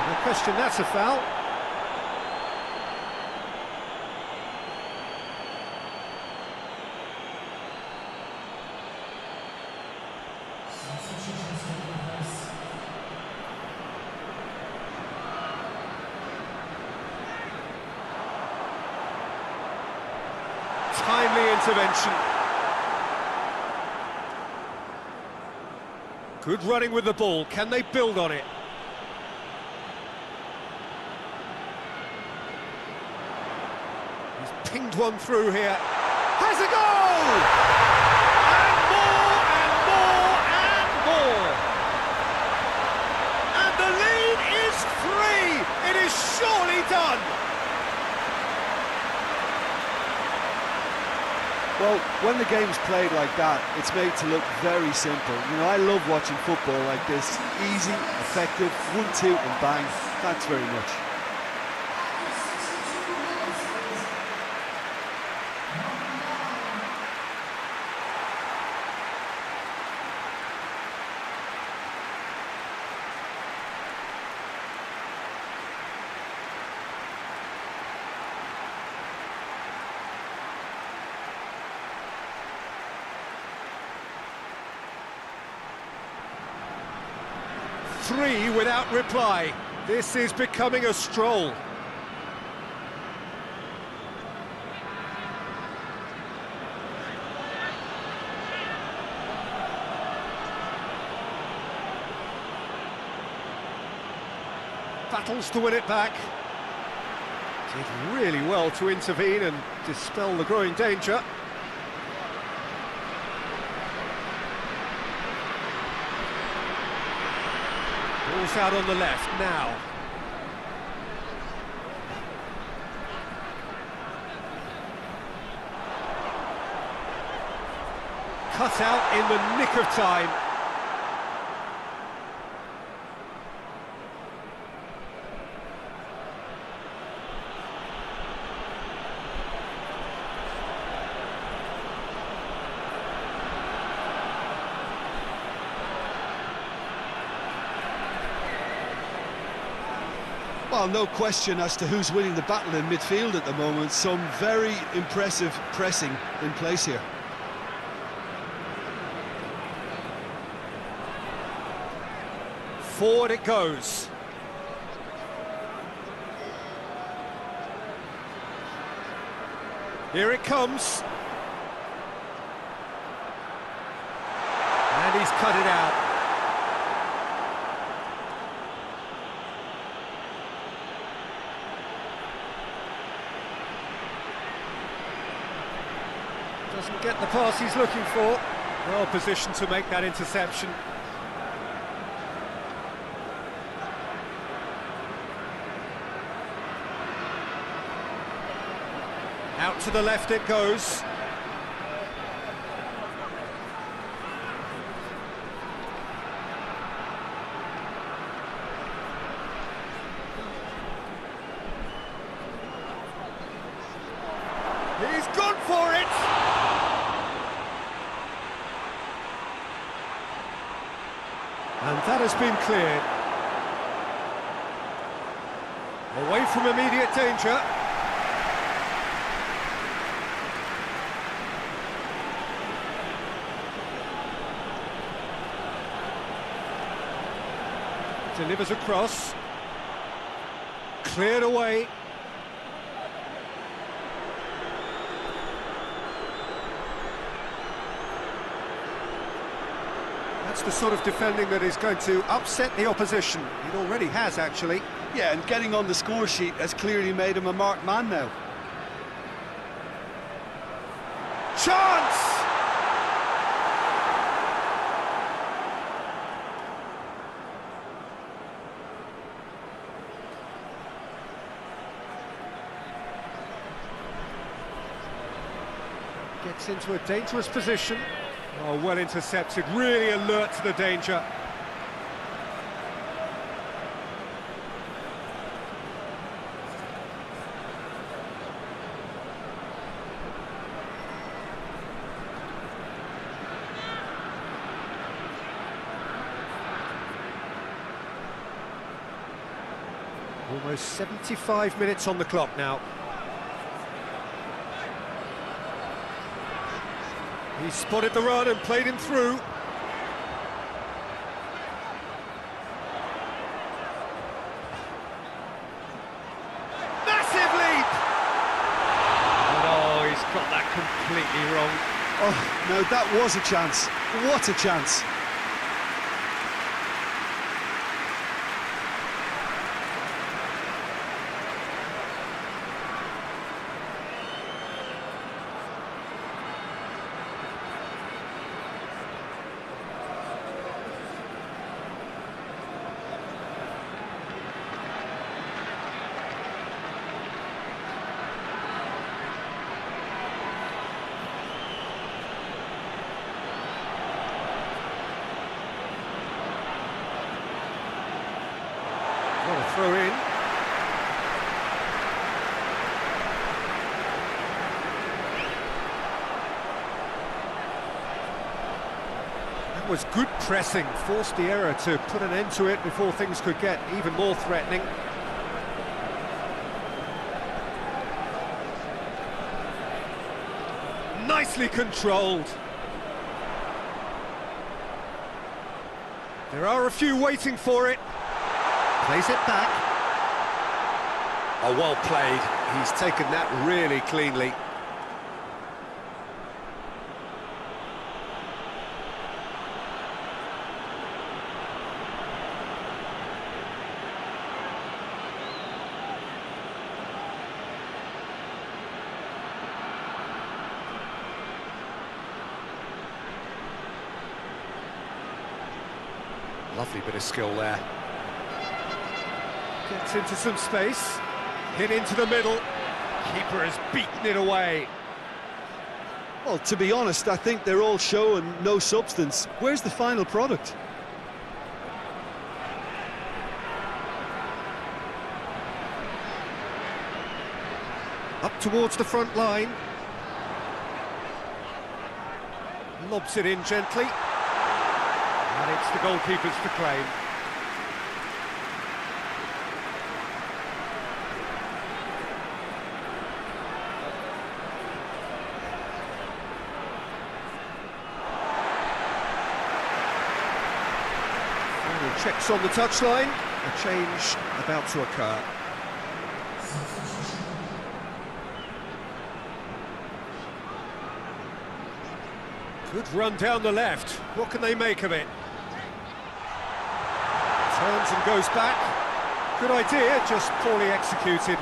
No question, that's a foul. Timely intervention. Good running with the ball. Can they build on it? He's pinged one through here. Has a goal! And more, and more, and more. And the lead is 3. It is surely done. Well, when the game's played like that, it's made to look very simple. You know, I love watching football like this. Easy, effective, 1-2 and bang. Thanks very much. Three without reply. This is becoming a stroll. Battles to win it back. Did really well to intervene and dispel the growing danger. Ball's out on the left now. Cut out in the nick of time. Well, no question as to who's winning the battle in midfield at the moment. Some very impressive pressing in place here. Forward it goes. Here it comes. And he's cut it out. Doesn't get the pass he's looking for. Well positioned to make that interception. Out to the left it goes. He's gone for And that has been cleared. Away from immediate danger. Delivers across. Cleared away. That's the sort of defending that is going to upset the opposition. It already has, actually. Yeah, and getting on the score sheet has clearly made him a marked man now. Chance! Gets into a dangerous position. Oh, well intercepted, really alert to the danger. Almost 75 minutes on the clock now. He spotted the run and played him through. Massive leap! And oh, he's got that completely wrong. Oh, no, that was a chance. What a chance. What a throw in. That was good pressing, forced the error to put an end to it before things could get even more threatening. Nicely controlled. There are a few waiting for it. Plays it back. Oh, well played. He's taken that really cleanly. Lovely bit of skill there. Gets into some space, hit into the middle, keeper has beaten it away. Well, to be honest, I think they're all show and no substance. Where's the final product? Up towards the front line. Lobs it in gently. And it's the goalkeepers to claim. Checks on the touchline, a change about to occur. Good run down the left, what can they make of it? Turns and goes back, good idea, just poorly executed.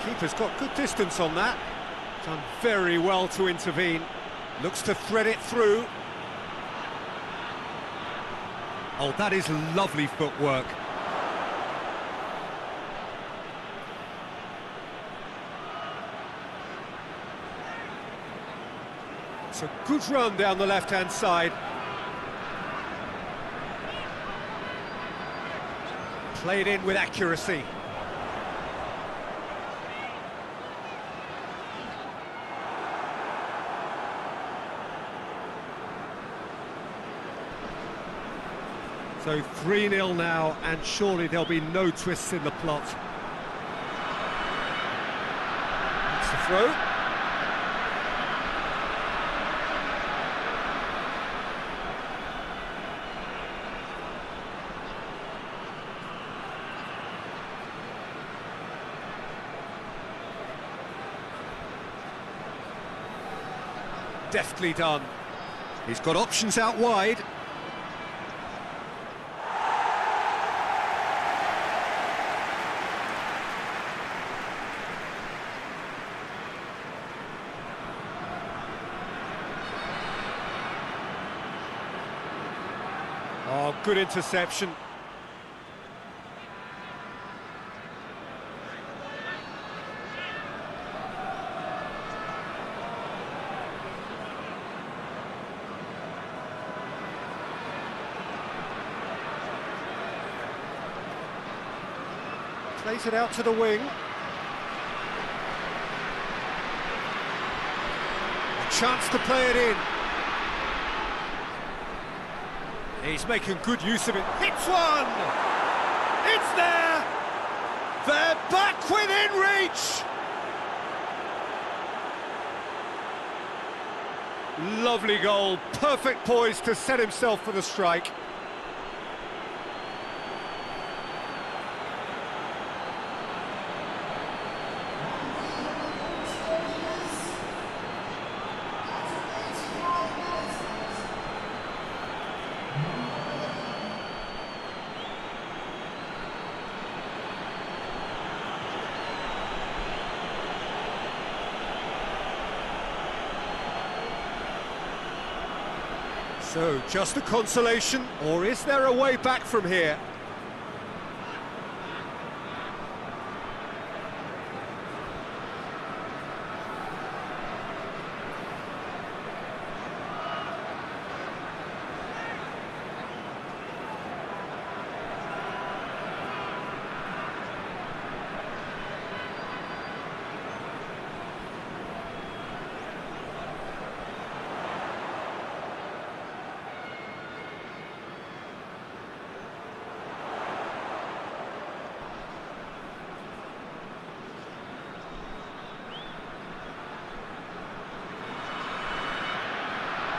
Keeper's got good distance on that, done very well to intervene. Looks to thread it through. Oh, that is lovely footwork. It's a good run down the left-hand side. Played in with accuracy. So 3-0 now, and surely there'll be no twists in the plot. That's the throw. Deftly done. He's got options out wide. Oh, good interception. Plays it out to the wing. A chance to play it in. He's making good use of it. Hits one! It's there! They're back within reach! Lovely goal. Perfect poise to set himself for the strike. So, just a consolation, or is there a way back from here?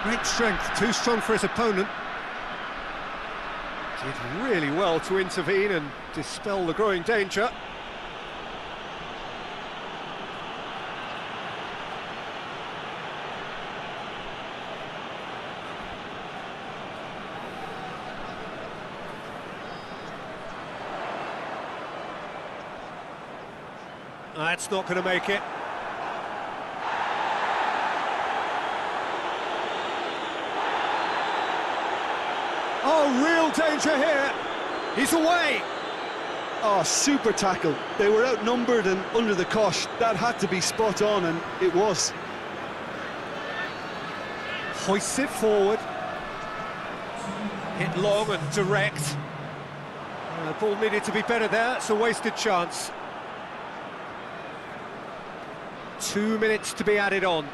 Great strength, too strong for his opponent. Did really well to intervene and dispel the growing danger. That's not going to make it. Oh, real danger here. He's away. Oh, super tackle. They were outnumbered and under the cosh. That had to be spot on, and it was. Hoists it forward. Hit long and direct. The ball needed to be better there. It's a wasted chance. 2 minutes to be added on.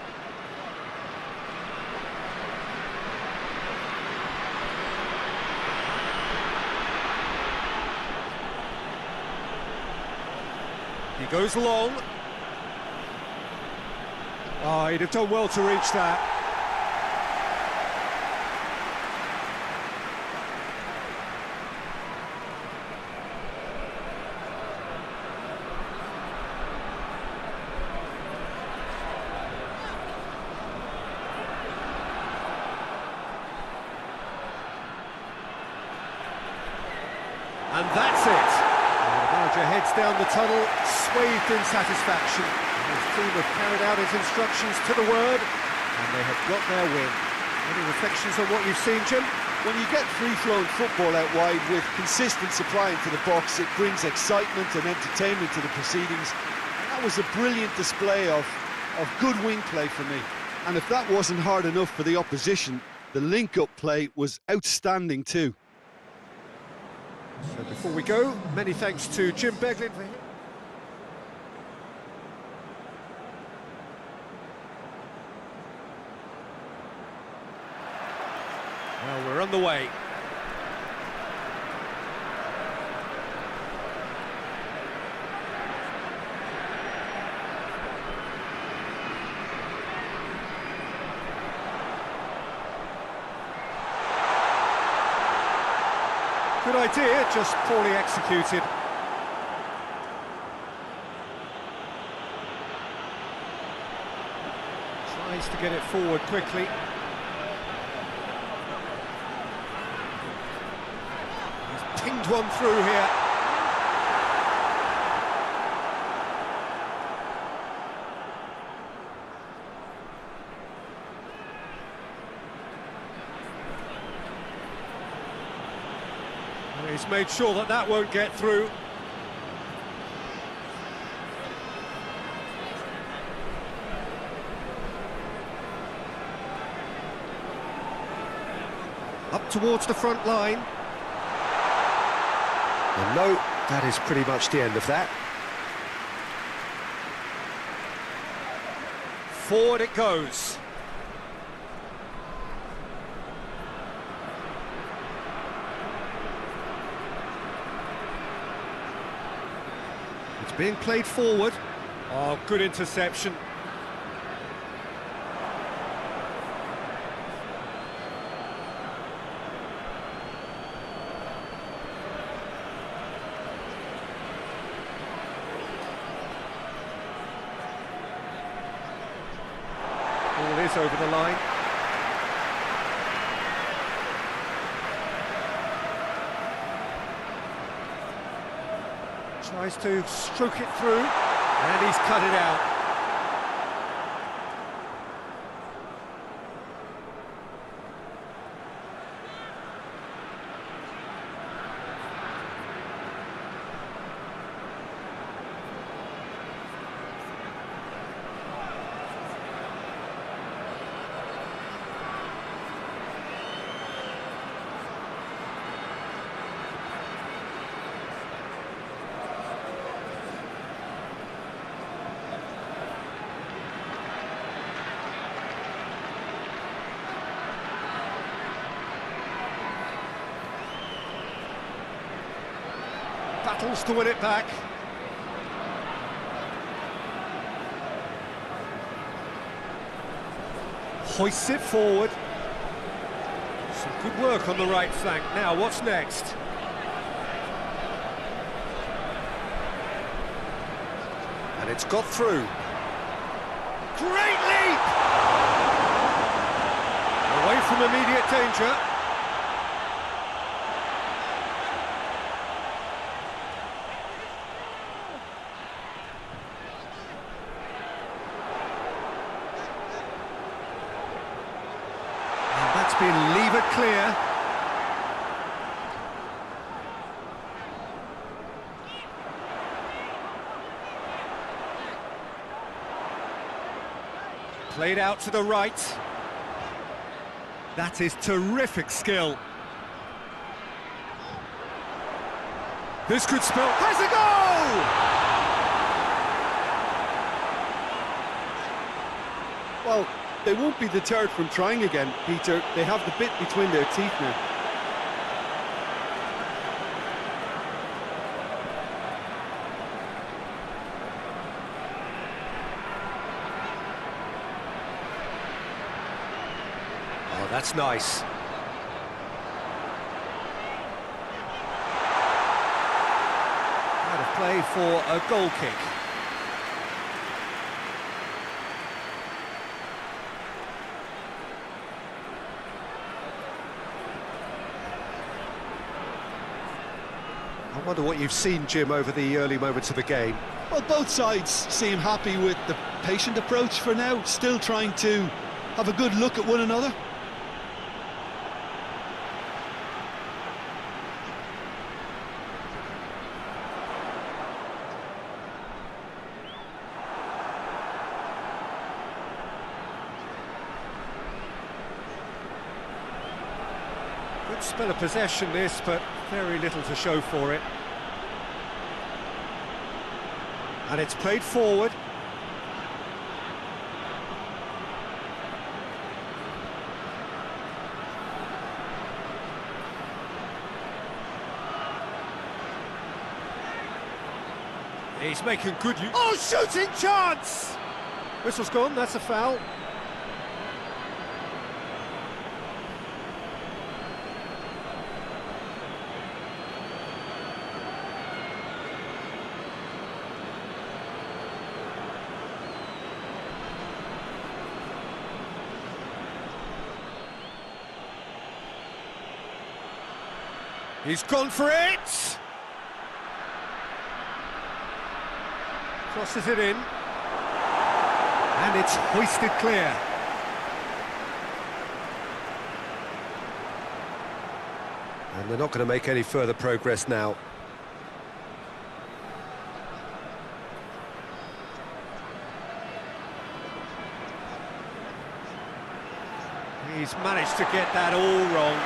He goes long. Oh, he'd have done well to reach that. And that's it. The manager heads down the tunnel, swathed in satisfaction. His team have carried out his instructions to the word, and they have got their win. Any reflections on what you've seen, Jim? When you get free-flowing football out wide with consistent supply into the box, it brings excitement and entertainment to the proceedings. And that was a brilliant display of good wing play for me. And if that wasn't hard enough for the opposition, the link-up play was outstanding too. So before we go, many thanks to Jim Beglin for him. Well, we're on the way. Good idea, just poorly executed. Tries to get it forward quickly. He's pinged one through here. He's made sure that that won't get through. Up towards the front line. And no, that is pretty much the end of that. Forward it goes. It's being played forward. Oh, good interception. Ball is over the line. Tries to stroke it through, and he's cut it out. Battles to win it back. Hoists it forward. Some good work on the right flank. Now, what's next? And it's got through. Great leap! Away from immediate danger. That's been levered clear. Played out to the right. That is terrific skill. This could spell... Has a goal! Well, they won't be deterred from trying again, Peter. They have the bit between their teeth now. Oh, that's nice. Out of play for a goal kick. I wonder what you've seen, Jim, over the early moments of the game. Well, both sides seem happy with the patient approach for now, still trying to have a good look at one another. Good spell of possession this, but very little to show for it. And it's played forward. He's making good use. Oh, shooting chance! Whistle's gone, that's a foul. He's gone for it! Crosses it in. And it's hoisted clear. And they're not going to make any further progress now. He's managed to get that all wrong.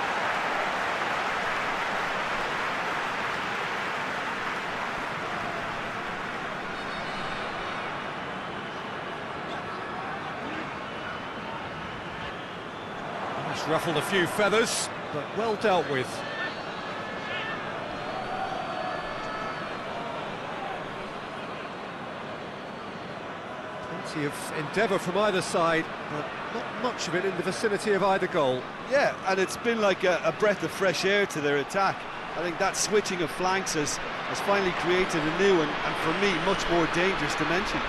He's ruffled a few feathers, but well dealt with. Plenty of endeavour from either side, but not much of it in the vicinity of either goal. Yeah, and it's been like a breath of fresh air to their attack. I think that switching of flanks has finally created a new and for me, much more dangerous dimension.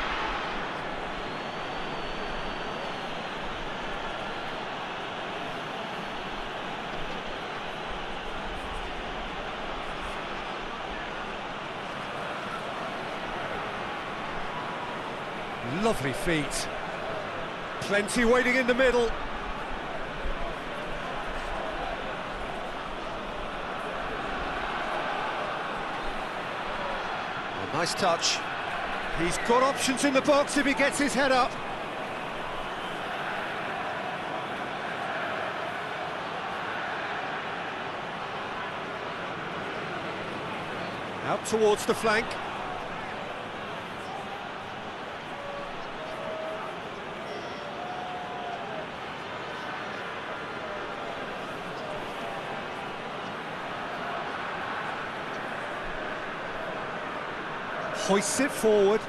Lovely feet. Plenty waiting in the middle. A nice touch. He's got options in the box if he gets his head up. Out towards the flank. Hoists it forward.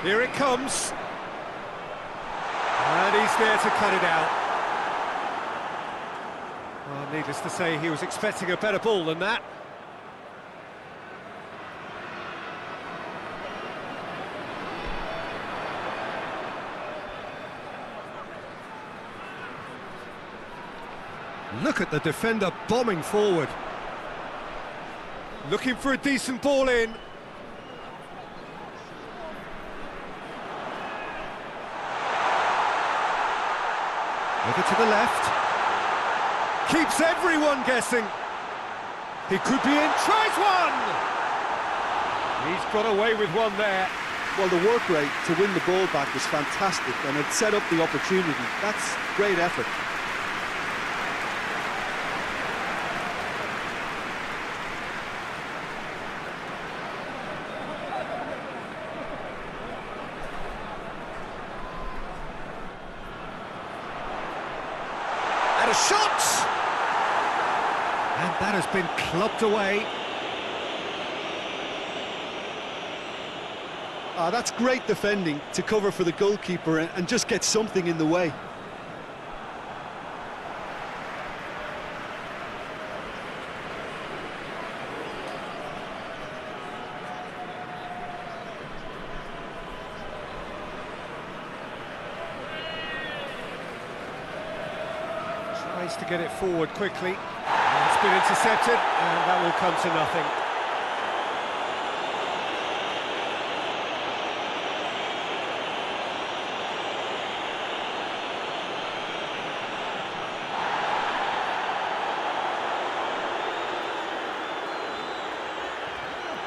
Here it comes. And he's there to cut it out. Well, needless to say, he was expecting a better ball than that. Look at the defender bombing forward. Looking for a decent ball in. Over to the left. Keeps everyone guessing. He could be in. Tries one! He's got away with one there. Well, the work rate to win the ball back was fantastic and it set up the opportunity. That's great effort. And a shot! And that has been clubbed away. That's great defending to cover for the goalkeeper and just get something in the way. Tries to get it forward quickly. It's been intercepted, and that will come to nothing.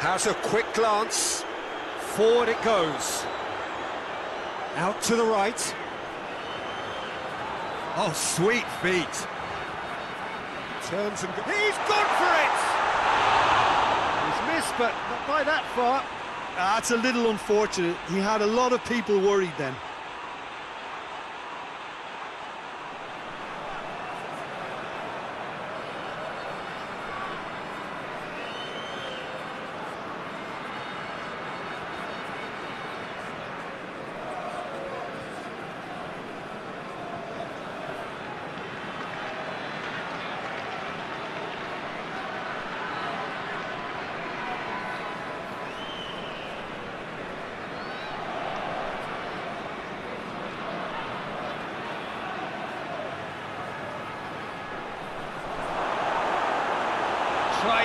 Has a quick glance. Forward it goes. Out to the right. Oh, sweet feet. Turns and he's gone for it! He's missed, but not by that far. That's a little unfortunate. He had a lot of people worried then.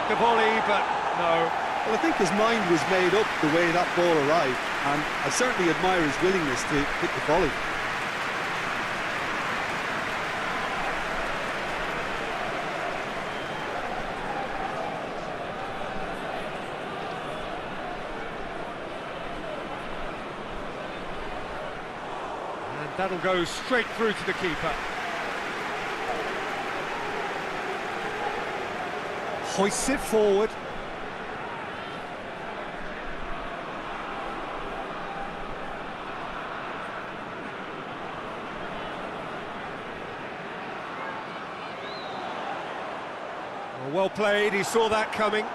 like the volley, but no. Well, I think his mind was made up the way that ball arrived, and I certainly admire his willingness to hit the volley. And that'll go straight through to the keeper. Hoists it forward. Well played, he saw that coming.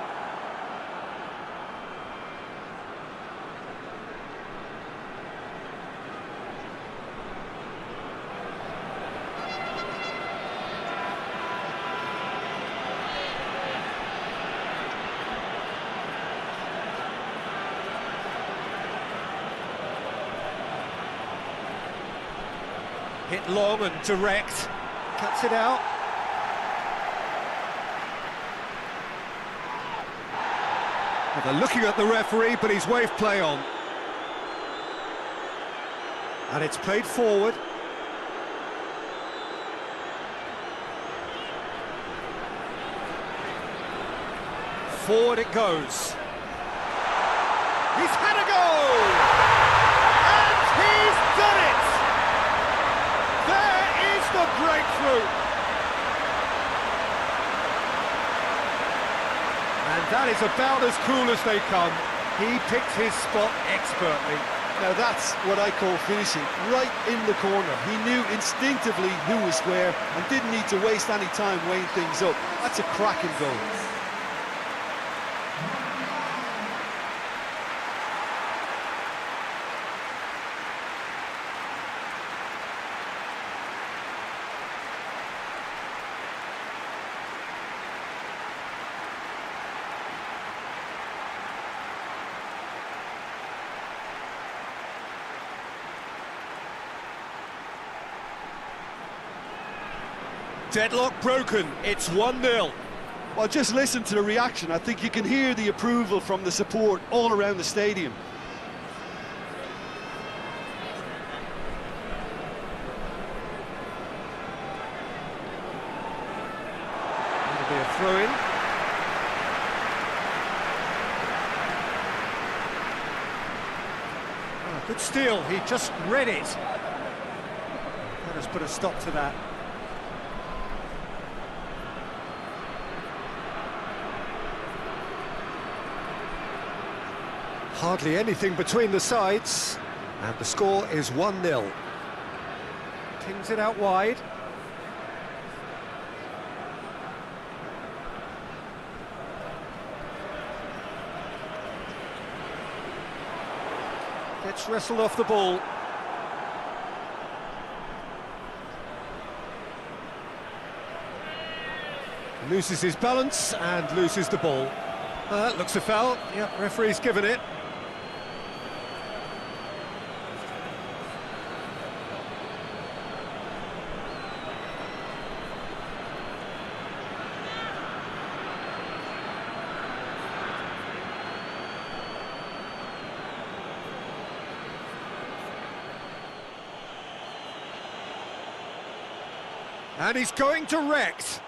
Hit long and direct, cuts it out. Well, they're looking at the referee, but he's waved play on. And it's played forward. Forward it goes. He's had a go! And he's done it! There is the breakthrough! And that is about as cool as they come. He picked his spot expertly. Now that's what I call finishing, right in the corner. He knew instinctively who was where and didn't need to waste any time weighing things up. That's a cracking goal. Deadlock broken, it's 1-0. Well, just listen to the reaction. I think you can hear the approval from the support all around the stadium. It'll be a throw-in. Oh, good steal, he just read it. Let us put a stop to that. Hardly anything between the sides, and the score is 1-0. Tings it out wide. Gets wrestled off the ball. Loses his balance and loses the ball. That looks a foul. Yep, referee's given it. And he's going direct.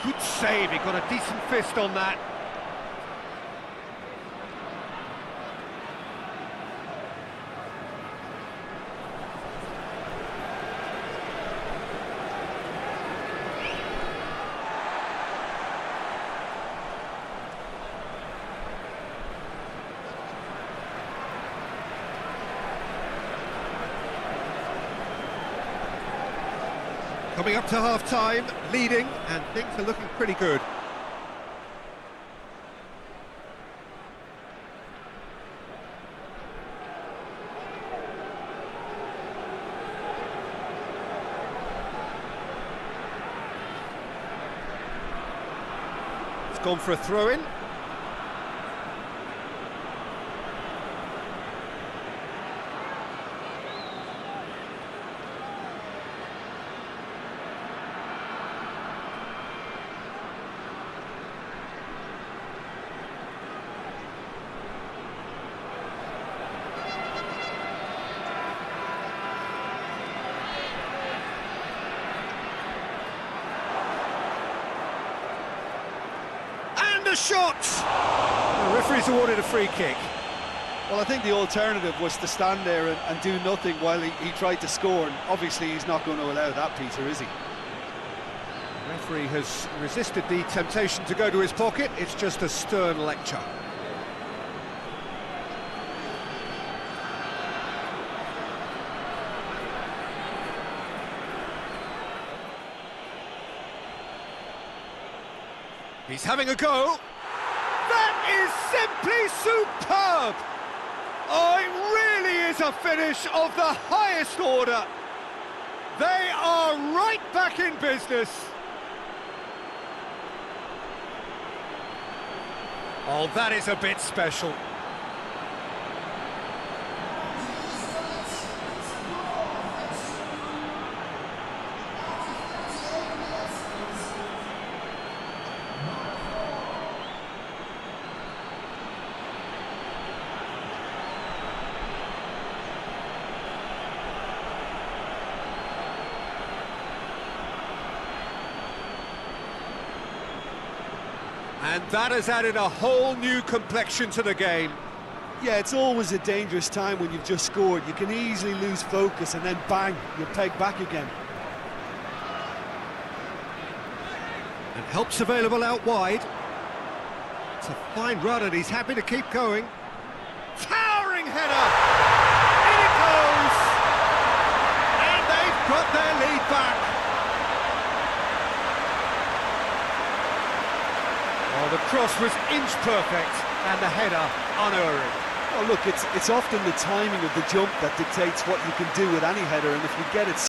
Good save, he got a decent fist on that. Coming up to half-time, leading, and things are looking pretty good. gone for a throw-in. A shot! The referee's awarded a free kick. Well, I think the alternative was to stand there and do nothing while he tried to score, and obviously he's not going to allow that, Peter, is he? The referee has resisted the temptation to go to his pocket. It's just a stern lecture. He's having a go. That is simply superb! Oh, it really is a finish of the highest order. They are right back in business. Oh, that is a bit special. And that has added a whole new complexion to the game. Yeah, it's always a dangerous time when you've just scored. You can easily lose focus and then bang, you're pegged back again. And help's available out wide. It's a fine run and he's happy to keep going. Towering header! In it goes! And they've got their lead back. Oh, the cross was inch perfect and the header unerring. Oh, look, it's often the timing of the jump that dictates what you can do with any header, and if you get it